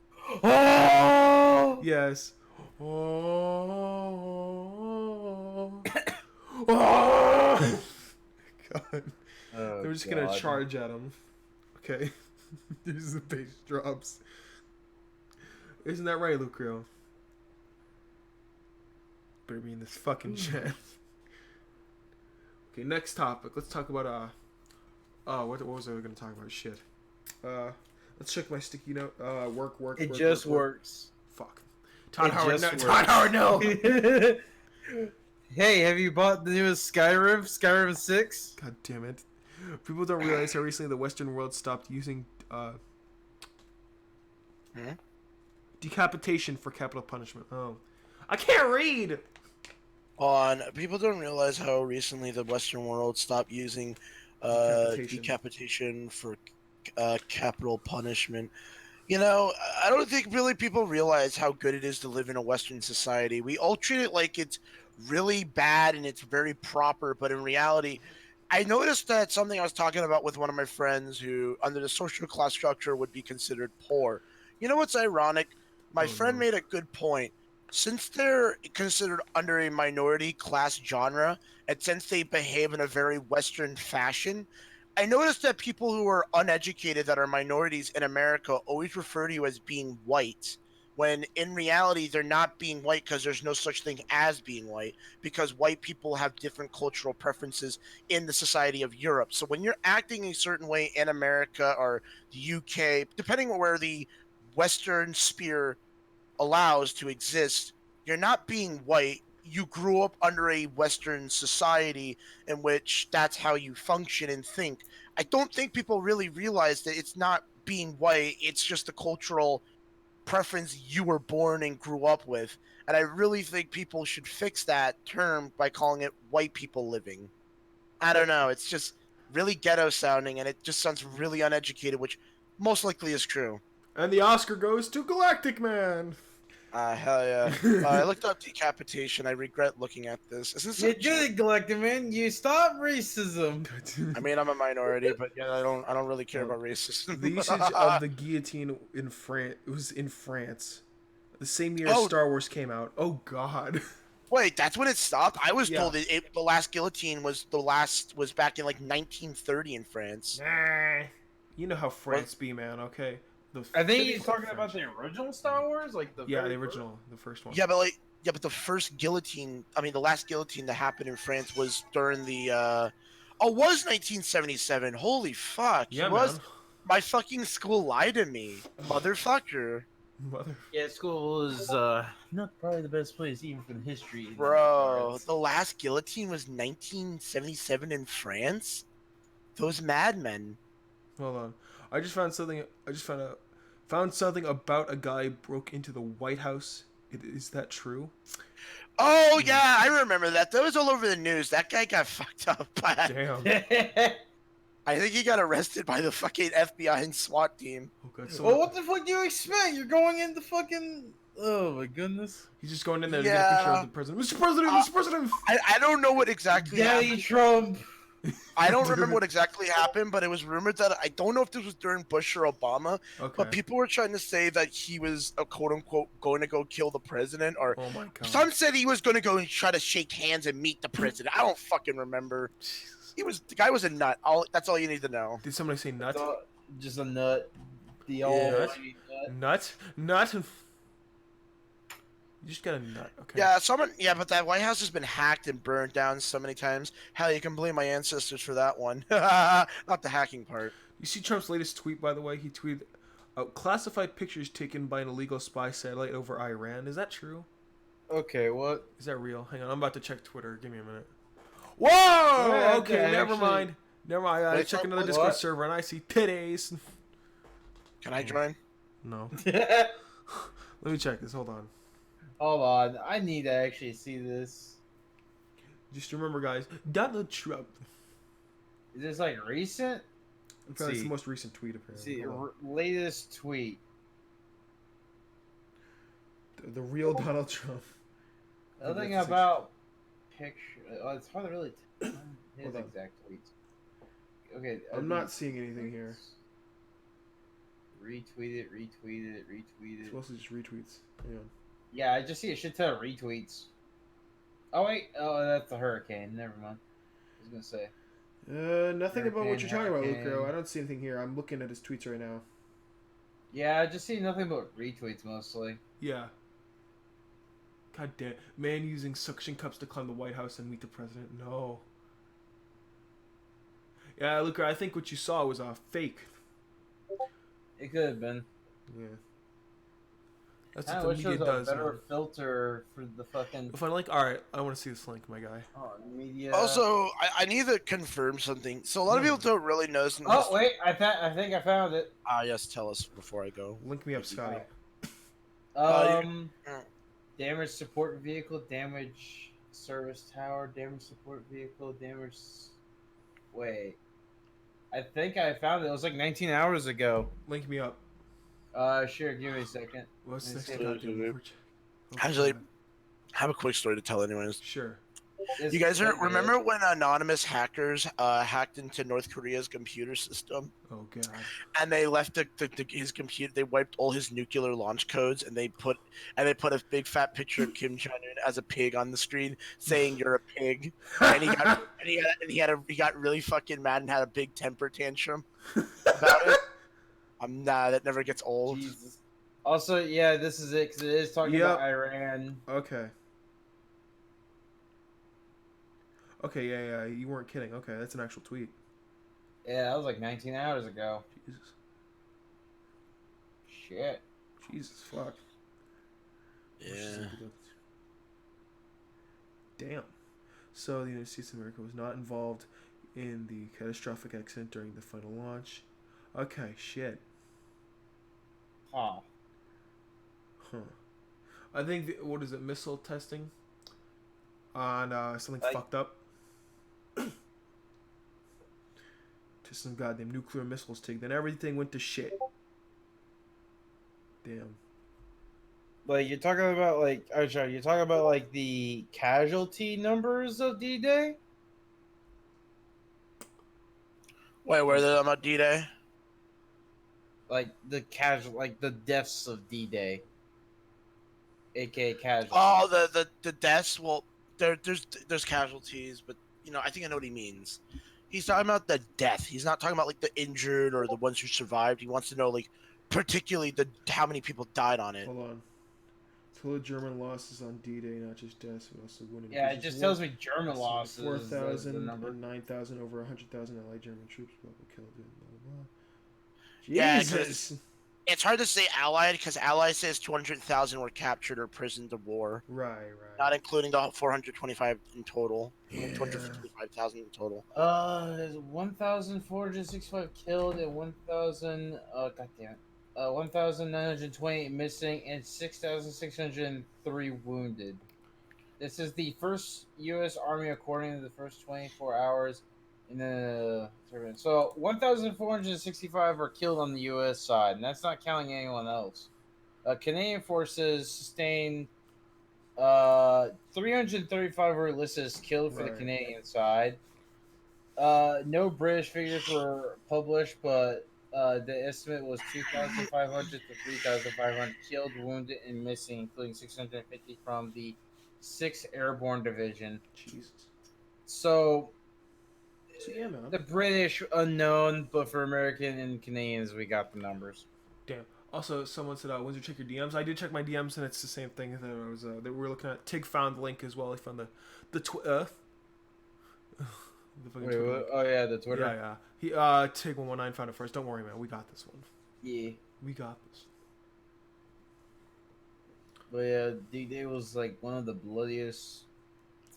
Oh! Yes. Oh. Oh. God. Oh, We're just gonna charge at him. Okay. There's the bass drops. Isn't that right, Lucrio? Better be in this fucking chat. Okay, next topic. Let's talk about what was I gonna talk about? Shit. Let's check my sticky note. Work. It just works. Fuck. Todd Howard, no. just Todd Howard, no. Hey, have you bought the newest Skyrim? Skyrim 6? God damn it. People don't realize how recently the Western world stopped using decapitation for capital punishment. Oh. I can't read! People don't realize how recently the Western world stopped using decapitation for capital punishment. You know, I don't think really people realize how good it is to live in a Western society. We all treat it like it's really bad and it's very proper, but in reality, I noticed that something I was talking about with one of my friends who, under the social class structure, would be considered poor. You know what's ironic? My friend made a good point. Since they're considered under a minority class genre, and since they behave in a very Western fashion, I noticed that people who are uneducated that are minorities in America always refer to you as being white, when in reality they're not being white because there's no such thing as being white, because white people have different cultural preferences in the society of Europe. So when you're acting a certain way in America or the UK, depending on where the Western sphere allows to exist, you're not being white. You grew up under a Western society in which that's how you function and think. I don't think people really realize that it's not being white, it's just the cultural preference you were born and grew up with. And I really think people should fix that term by calling it white people living. I don't know. It's just really ghetto sounding, and it just sounds really uneducated, which most likely is true. And the Oscar goes to Galactic Man. Hell yeah. I looked up decapitation. I regret looking at this. Isn't You this did it, Galactic Man. You stop racism. I mean, I'm a minority, but yeah, I don't really care about racism. The usage of the guillotine in France was in France, the same year Oh. Star Wars came out. Oh God. Wait, that's when it stopped? I was Yeah. told the last guillotine was back in like 1930 in France. Nah. You know how France be, man. Okay. I think he's talking about the original Star Wars, like the Yeah, very the original, the first one. Yeah, but the first guillotine, I mean, the last guillotine that happened in France was during the was 1977. Holy fuck. Yeah, It was. man. My fucking school lied to me, motherfucker. Mother. Yeah, school is not probably the best place even for the history. Bro, the last guillotine was 1977 in France? Those madmen. Hold on. I just found something. Found something about a guy broke into the White House. Is that true? Oh, yeah, I remember that. That was all over the news. That guy got fucked up. Damn. I think he got arrested by the fucking FBI and SWAT team. Oh God. So Well, what the fuck do you expect? You're going into fucking. Oh my goodness. he's just going in there to get a picture of the president. Mr. President, Mr. President. I don't know what exactly Daddy happened. Trump. I don't remember what exactly happened, but it was rumored that I don't know if this was during Bush or Obama, Okay. but people were trying to say that he was a quote unquote going to go kill the president, or Oh my God. some said he was going to go and try to shake hands and meet the president. I don't fucking remember. Jesus. The guy was a nut. That's all you need to know. Did somebody say nut? Just a nut. The Yeah. almighty nut. Nut. You just got a nut. Okay. Yeah, but that White House has been hacked and burned down so many times. Hell, you can blame my ancestors for that one. Not the hacking part. You see Trump's latest tweet, by the way? He tweeted out classified pictures taken by an illegal spy satellite over Iran. Is that true? Okay, what? Is that real? Hang on, I'm about to check Twitter. Give me a minute. Whoa! Yeah, Okay, okay, never actually- mind. Never mind. I Wait, check another what? Discord server and I see titties. Can I join? No. Let me check this. Hold on. Hold on, I need to actually see this. Just remember, guys, Donald Trump. Is this like recent? That's the most recent tweet, apparently. See, Hold latest tweet. on. The real Donald Trump. Nothing That's about picture. It's hard to really his Hold on. exact tweets. Okay, I'm not seeing anything here. Retweet it, retweet it, retweet It's it. mostly just retweets. Hang on. Yeah, I just see a shit ton of retweets. Oh wait, oh that's the hurricane. Never mind. I was gonna say. Nothing about what you're talking about, Hurricane. Lucro. I don't see anything here. I'm looking at his tweets right now. Yeah, I just see nothing but retweets mostly. Yeah. God damn. Man using suction cups to climb the White House and meet the president. No. Yeah, Lucro, I think what you saw was fake. It could have been. Yeah. That's I what the wish there media was a does, better man. filter for the fucking If I like, alright, I want to see this link, my guy. media. Also, I need to confirm something. So a lot of people don't really know. Oh wait, I think I found it. Yes, tell us before I go. Link me up, Scotty. Damage support vehicle, damage service tower, damage support vehicle, damage. Wait, I think I found it. It was like 19 hours ago. Link me up. Sure. Give me a second. What's Let me next see to if goddamn I- Overwatch? Actually, I have a quick story to tell anyways. Sure. This You guys is remember when anonymous hackers hacked into North Korea's computer system, Oh god. and they left his computer? They wiped all his nuclear launch codes, and they put a big fat picture of Kim Jong Un as a pig on the screen, saying "You're a pig," and he got really fucking mad and had a big temper tantrum about it. That never gets old. Jesus. Also, yeah, this is it because it is talking Yep. about Iran. Okay. Okay, yeah, you weren't kidding. Okay, that's an actual tweet. Yeah, that was like 19 hours ago. Jesus. Shit. Jesus, fuck. Yeah. Damn. So the United States of America was not involved in the catastrophic accident during the final launch. Okay, shit. Huh. Huh. I think what is it? Missile testing on something Like- fucked up. To some goddamn nuclear missiles, Tig. Then everything went to shit. Damn. Like you're talking about like, oh, sorry, you're talking about like the casualty numbers of D-Day. Wait, where are they about D-Day? Like the deaths of D-Day, aka casualties. Oh, the deaths. Well, there's casualties, but I think I know what he means. He's talking about the death. He's not talking about like the injured or the ones who survived. He wants to know like particularly the how many people died on it. Hold on. Total German losses on D-Day, not just deaths, but also winning. Yeah, it just tells me German losses. 4,000 the number. and 9,000 over 100,000 Allied German troops killed. Blah, blah, blah. Yeah, 'cause Jesus. It's hard to say Allied because Allied says 200,000 were captured or prisoned of war, Right. not including the 425 in total. Yeah. 255,000 in total. There's 1,465 killed and 1,000. Goddamn. 1,928 missing and 6,603 wounded. This is the first U.S. Army according to the first 24 hours in the so 1,465 are killed on the U.S. side, and that's not counting anyone else. Canadian forces sustained 335 were listed as killed for the Right. Canadian side. No British figures were published, but the estimate was 2,500 to 3,500 killed, wounded, and missing, including 650 from the 6th Airborne Division. Jesus. So, Yeah, man. the British unknown, but for American and Canadians, we got the numbers. Damn. Also, someone said, Windsor, check your DMs. I did check my DMs, and it's the same thing that I was that we were looking at. Tig found the link as well. He found the the fucking Wait, Twitter what? link. Oh yeah, the Twitter. Yeah. He Tig 119 found it first. Don't worry, man. We got this one. Yeah. We got this. But yeah, D-Day was like one of the bloodiest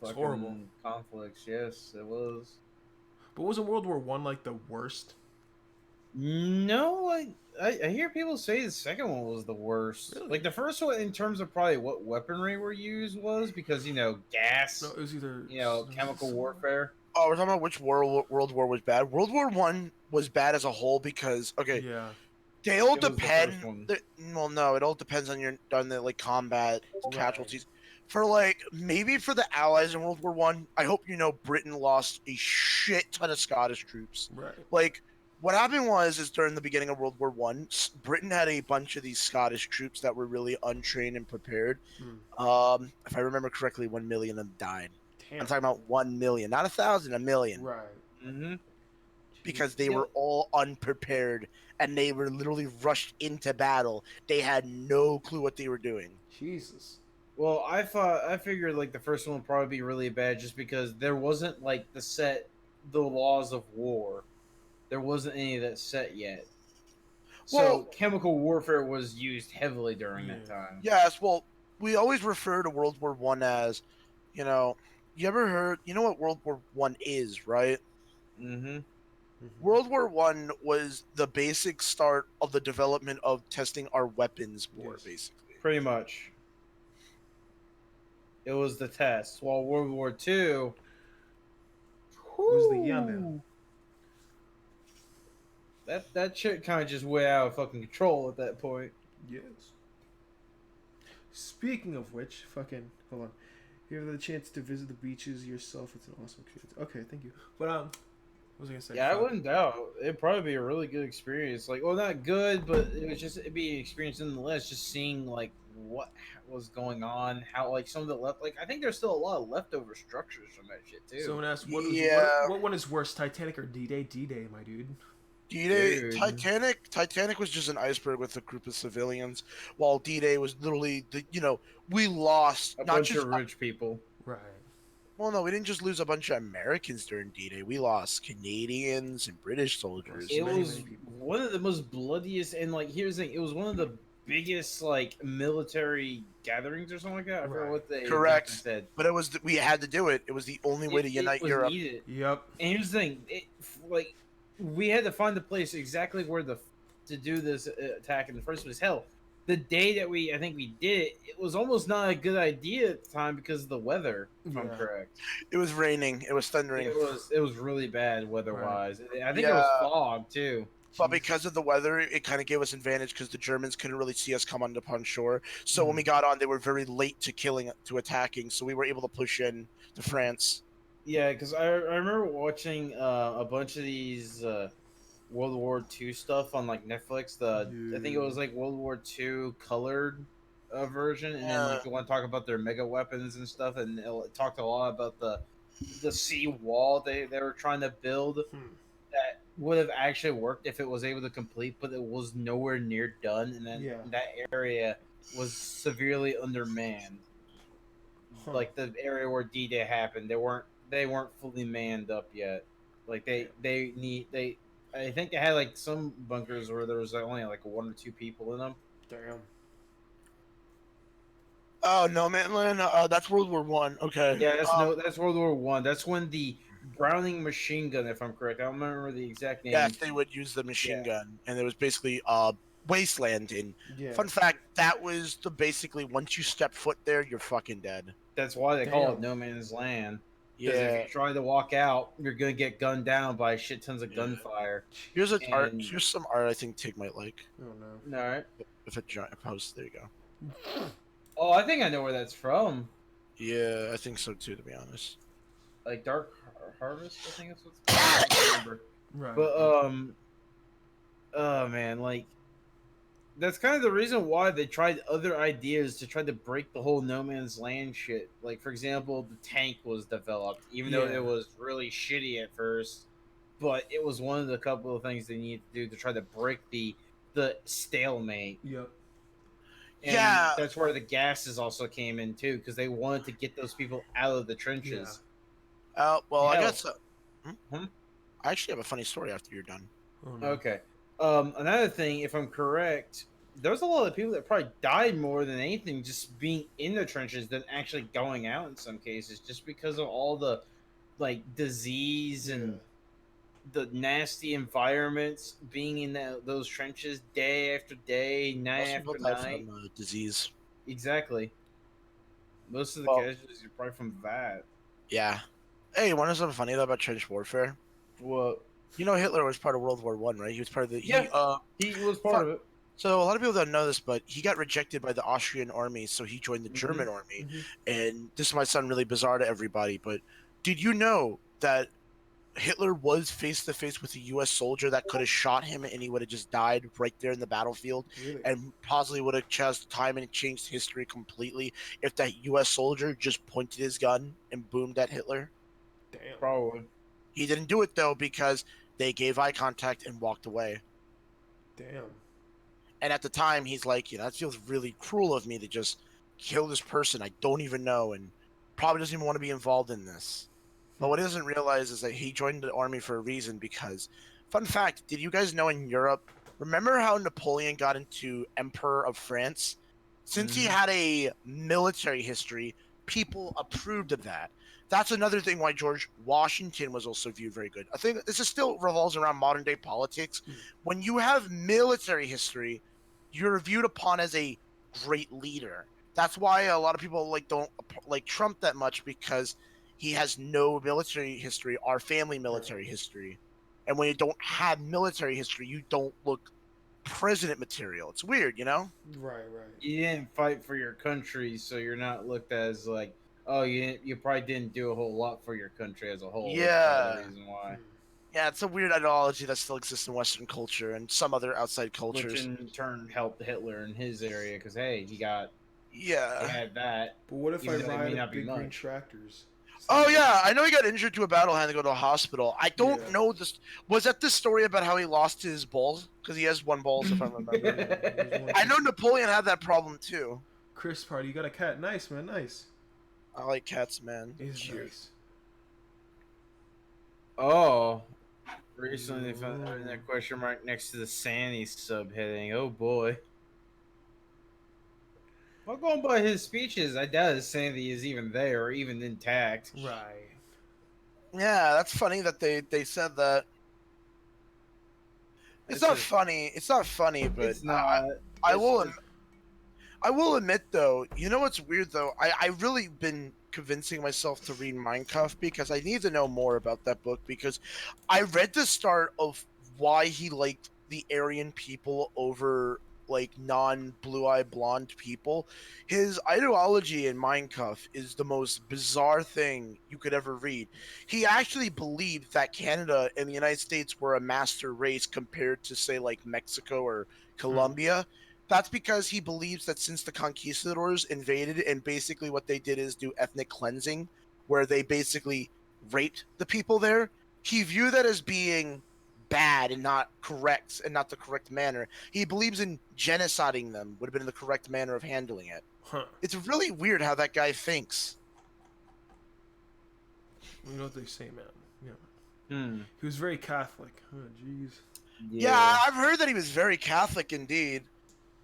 fucking horrible. conflicts. Yes, it was. But wasn't World War One like the worst? No, like I hear people say the second one was the worst. Really? Like the first one, in terms of probably what weaponry were used, was because gas, No, it was either chemical warfare. Oh, we're talking about which World War was bad. World War One was bad as a whole because Yeah. they all It was the depend. first one. Well, no, it all depends on the like combat Right. casualties. For like maybe for the Allies in World War One, I hope you know Britain lost a shit ton of Scottish troops. Right. Like what happened is during the beginning of World War One, Britain had a bunch of these Scottish troops that were really untrained and prepared. If I remember correctly, 1 million of them died. Damn. I'm talking about 1 million, not 1,000, 1 million. Right. Mm-hmm. Because they were all unprepared and they were literally rushed into battle. They had no clue what they were doing. Jesus. Well, I figured like the first one would probably be really bad just because there wasn't like the laws of war. There wasn't any of that set yet. So Well- chemical warfare was used heavily during that time. Yes, well, we always refer to World War One as, you ever heard, what World War One is, right? Mm-hmm. World War One was the basic start of the development of testing our weapons war, Yes. basically. Pretty much. It was the test. While World War II was the man. That shit kind of just went out of fucking control at that point. Yes. Speaking of which, fucking hold on. If you have the chance to visit the beaches yourself, it's an awesome experience. Okay, thank you. But what was I gonna say? Yeah, I wouldn't doubt. It'd probably be a really good experience. Like, well, not good, but it'd be an experience nonetheless. Just seeing like what was going on, how like some of the like I think there's still a lot of leftover structures from that shit too. Someone asked, Yeah. what one is worse, Titanic or D-Day? D-Day, my dude. D-Day, Dude. Titanic was just an iceberg with a group of civilians, while D-Day was literally we lost A not bunch just of rich people. Right. well, no, we didn't just lose a bunch of Americans during D-Day. We lost Canadians and British soldiers. It many, was many people. one of the most bloodiest, and like here's the thing, it was one of the biggest like military gatherings or something like that. I forget Right. what they Correct. said. But we had to do it. It was the only way to unite was Europe. needed. Yep. And here's the thing, like we had to find the place exactly where to do this attack in the first place. Hell, the day that I think we did it, it was almost not a good idea at the time because of the weather. If I'm Yeah. correct, It was raining. It was thundering. it was really bad weather wise. I think it was Yeah, fog too. but Jeez. because of the weather, it kind of gave us advantage because the Germans couldn't really see us come on upon shore. So when we got on, they were very late to attacking. So we were able to push in to France. Yeah, because I remember watching a bunch of these World War II stuff on like Netflix. I think it was like World War II colored version, and then Yeah. like the one talk about their mega weapons and stuff, and it talked a lot about the sea wall they were trying to build that would have actually worked if it was able to complete, but it was nowhere near done, and then Yeah. that area was severely undermanned. Huh. Like the area where D-Day happened, they weren't fully manned up yet. Like they I think they had like some bunkers where there was like only like one or two people in them. Damn. Oh no, man, that's World War One. Okay. Yeah, that's World War One. That's when the Browning machine gun, if I'm correct, I don't remember the exact name. Yes, they would use the machine Yeah, gun, and it was basically wasteland. And Yeah. fun fact, that was the basically once you step foot there, you're fucking dead. that's why they call it Damn. No Man's Land. Because if Yeah. you try to walk out, you're gonna get gunned down by shit tons of Yeah. gunfire. Here's a art. And Here's some art I think Tig might like. Oh no. all right. If it posts, there you go. Oh, I think I know where that's from. Yeah, I think so too. To be honest. Like Dark Harvest, I think that's what it's called. I don't remember. Right. But oh man, like that's kind of the reason why they tried other ideas to try to break the whole no man's land shit. Like for example, the tank was developed, even though Yeah. it was really shitty at first, but it was one of the couple of things they needed to do to try to break the stalemate. Yep. And Yeah. that's where the gases also came in too, because they wanted to get those people out of the trenches. Well, I Hell. guess. I actually have a funny story after you're done. Oh no. Okay. Another thing, if I'm correct, there's a lot of people that probably died more than anything just being in the trenches than actually going out in some cases, just because of all the like disease and the nasty environments being in those trenches day after day, night Most people after die night. from disease. Exactly. Most of the Well- casualties are probably from that. Yeah. Hey, you want to know something funny though about trench warfare? Well, You know Hitler was part of World War One, right? He was part of the. Yeah. He, he was part of it. so a lot of people don't know this, but he got rejected by the Austrian army, so he joined the Mhm. German army. Mhm. And this might sound really bizarre to everybody, but did you know that Hitler was face to face with a U.S. soldier that could have shot him, and he would have just died right there in the battlefield, Really? and possibly would have changed time and changed history completely if that U.S. soldier just pointed his gun and boomed at Hitler? Damn. Probably. He didn't do it though because they gave eye contact and walked away. Damn. And at the time, he's like, that feels really cruel of me to just kill this person I don't even know and probably doesn't even want to be involved in this. But what he doesn't realize is that he joined the army for a reason because, fun fact, did you guys know in Europe, remember how Napoleon got into Emperor of France? Since he had a military history, people approved of that. That's another thing why George Washington was also viewed very good. I think this is still revolves around modern day politics. When you have military history, you're viewed upon as a great leader. That's why a lot of people don't like Trump that much because he has no military history, our family military history. And when you don't have military history, you don't look president material. It's weird, Right. You didn't fight for your country, so you're not looked as like, oh, you probably didn't do a whole lot for your country as a whole. That's Yeah. probably the reason why. Yeah, it's a weird ideology that still exists in Western culture and some other outside cultures. Which in turn helped Hitler in his area because hey, he Yeah. had that. But what if Even though I it may ride not be big green much. tractors? Oh yeah, I know he got injured to a battle hand to go to a hospital. I don't Yeah. know this. Was that the story about how he lost his balls? Because he has one balls, if I remember. I know Napoleon had that problem too. Chris Party, you got a cat. Nice, man. Nice. I like cats, man. He's Cute. nice. Oh, recently they found that question mark next to the Sandy subheading. Oh boy. Well, going by his speeches, I doubt his Sandy is even there or even intact. Right. Yeah, that's funny that they said that. It's not funny. It's not funny, but It's not. I It's will. just- I will admit though, you know what's weird though? I really been convincing myself to read Mein Kampf because I need to know more about that book because I read the start of why he liked the Aryan people over like non blue-eyed blonde people. His ideology in Mein Kampf is the most bizarre thing you could ever read. He actually believed that Canada and the United States were a master race compared to say like Mexico or Colombia. That's because he believes that since the conquistadors invaded and basically what they did is do ethnic cleansing, where they basically raped the people there, he viewed that as being bad and not correct and not the correct manner. He believes in genociding them would have been the correct manner of handling it. Huh. It's really weird how that guy thinks. You know what they say, man. Yeah. Hmm. He was very Catholic. Oh, jeez. Yeah, I've heard that he was very Catholic indeed.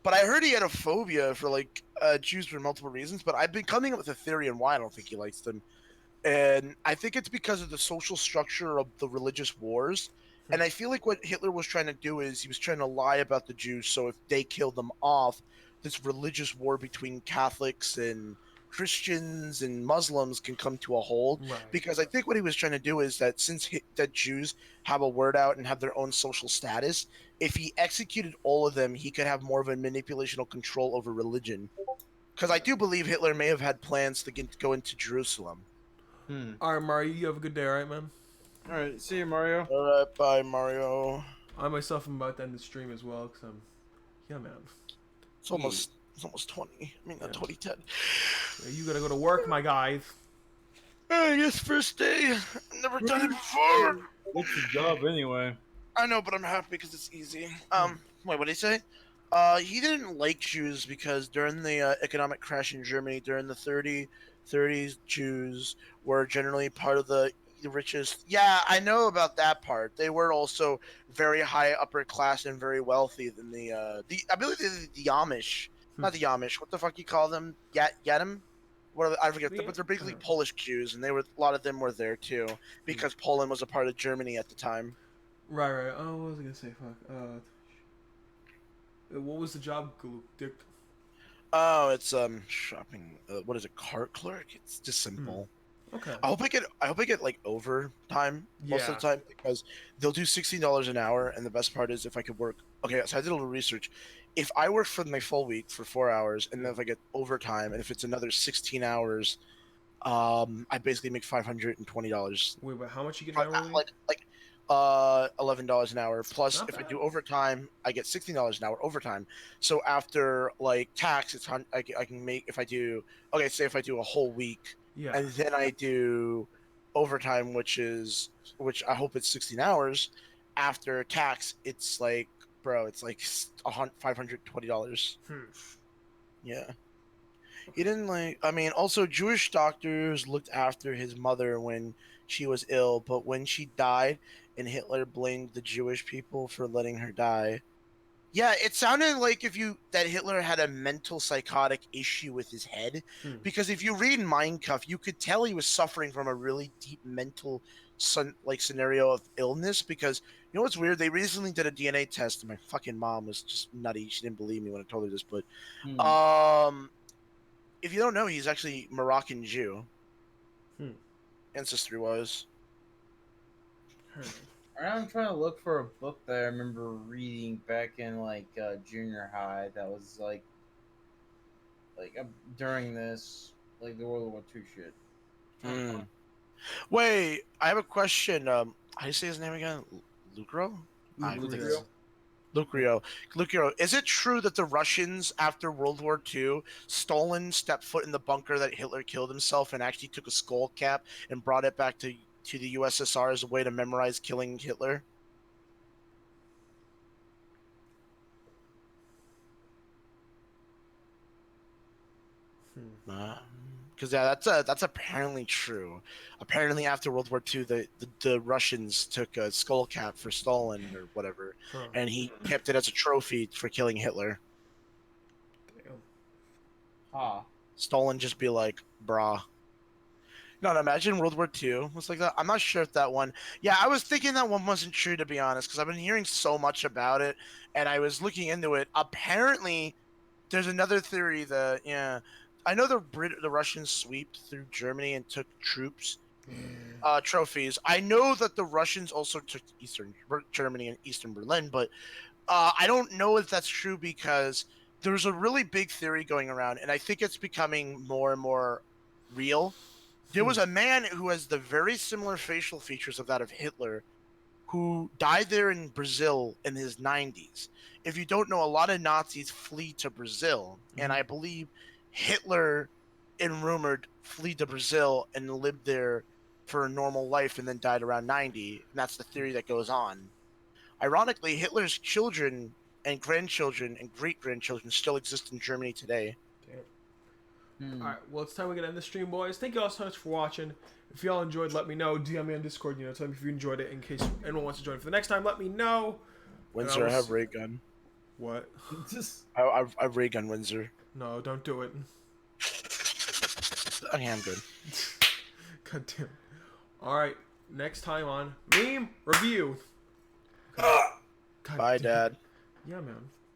But I heard he had a phobia for like Jews for multiple reasons. But I've been coming up with a theory on why I don't think he likes them, and I think it's because of the social structure of the religious wars. And I feel like what Hitler was trying to do is he was trying to lie about the Jews, so if they killed them off, this religious war between Catholics and Christians and Muslims can come to a halt. Right. Because I think what he was trying to do is that since that Jews have a word out and have their own social status, if he executed all of them, he could have more of a manipulational control over religion. Because I do believe Hitler may have had plans to go into Jerusalem. All right, Mario. You have a good day, all right, man. All right, see you, Mario. All right, bye, Mario. I myself am about to end the stream as well, because yeah, man. It's almost 20. I mean, 2010. Yeah, you gotta go to work, my guys. I guess first day. I've never done it before. What's your job anyway? I know, but I'm happy because it's easy. Wait, what did he say? He didn't like Jews because during the economic crash in Germany during the 30s, Jews were generally part of the richest. Yeah, I know about that part. They were also very high upper class and very wealthy than the I believe the Amish. Not the Amish. What the fuck you call them? Yadim? What are I forget, but they're basically Polish Jews, and they were a lot of them were there too because Poland was a part of Germany at the time. Right. Oh, what was I gonna say? Fuck. What was the job, Dick? Oh, it's shopping. What is it? Cart clerk. It's just simple. Okay. I hope I get like overtime most of the time because they'll do $16 an hour, and the best part is if I could work. Okay, so I did a little research. If I work for my full week for 4 hours, and then if I get overtime, and if it's another 16 hours, I basically make $520. Wait, but how much you get an hourly? Like $11 an hour. Plus, Not if I bad. do overtime, I get $16 an hour overtime. So after like tax, it's I can make if I do say if I do a whole week, Yeah. and then I do overtime, which I hope it's 16 hours. After tax, it's like it's like $520. Yeah. He didn't like. I mean, also Jewish doctors looked after his mother when she was ill, but when she died, and Hitler blamed the Jewish people for letting her die. Yeah, it sounded like that Hitler had a mental psychotic issue with his head, because if you read Mein Kampf, you could tell he was suffering from a really deep mental scenario of illness. Because you know what's weird? They recently did a DNA test, and my fucking mom was just nutty. She didn't believe me when I told her this, but if you don't know, he's actually Moroccan Jew, ancestry-wise. I'm trying to look for a book that I remember reading back in like junior high. That was like during this like the World War II shit. Wait, I have a question. How do you say his name again? Lucro? Lucro. Is it true that the Russians, after World War II, Stalin stepped foot in the bunker that Hitler killed himself and actually took a skull cap and brought it back to the USSR as a way to memorize killing Hitler? Because that's apparently true. Apparently, after World War II, the Russians took a skull cap for Stalin or whatever, and he kept it as a trophy for killing Hitler. Damn. Stalin just be like, brah. No, imagine World War II was like that. I'm not sure if that one. Yeah, I was thinking that one wasn't true, to be honest, because I've been hearing so much about it, and I was looking into it. Apparently, There's another theory that I know the Russians swept through Germany and took troops, trophies. I know that the Russians also took Eastern Germany and Eastern Berlin, but I don't know if that's true because there's a really big theory going around, and I think it's becoming more and more real. There was a man who has the very similar facial features of that of Hitler, who died there in Brazil in his 90s. If you don't know, a lot of Nazis flee to Brazil, and I believe Hitler, in rumored, flee to Brazil and lived there for a normal life and then died around 90, and that's the theory that goes on. Ironically, Hitler's children and grandchildren and great-grandchildren still exist in Germany today. Damn. Alright, well, it's time we get end the stream, boys. Thank you all so much for watching. If y'all enjoyed, let me know. DM me on Discord, tell me if you enjoyed it in case anyone wants to join for the next time. Let me know. Windsor, I have ray gun. What? I've ray gun Windsor. No, don't do it. Okay, I'm good. God damn. Alright, next time on Meme Review. Bye, Dad. Yeah, man.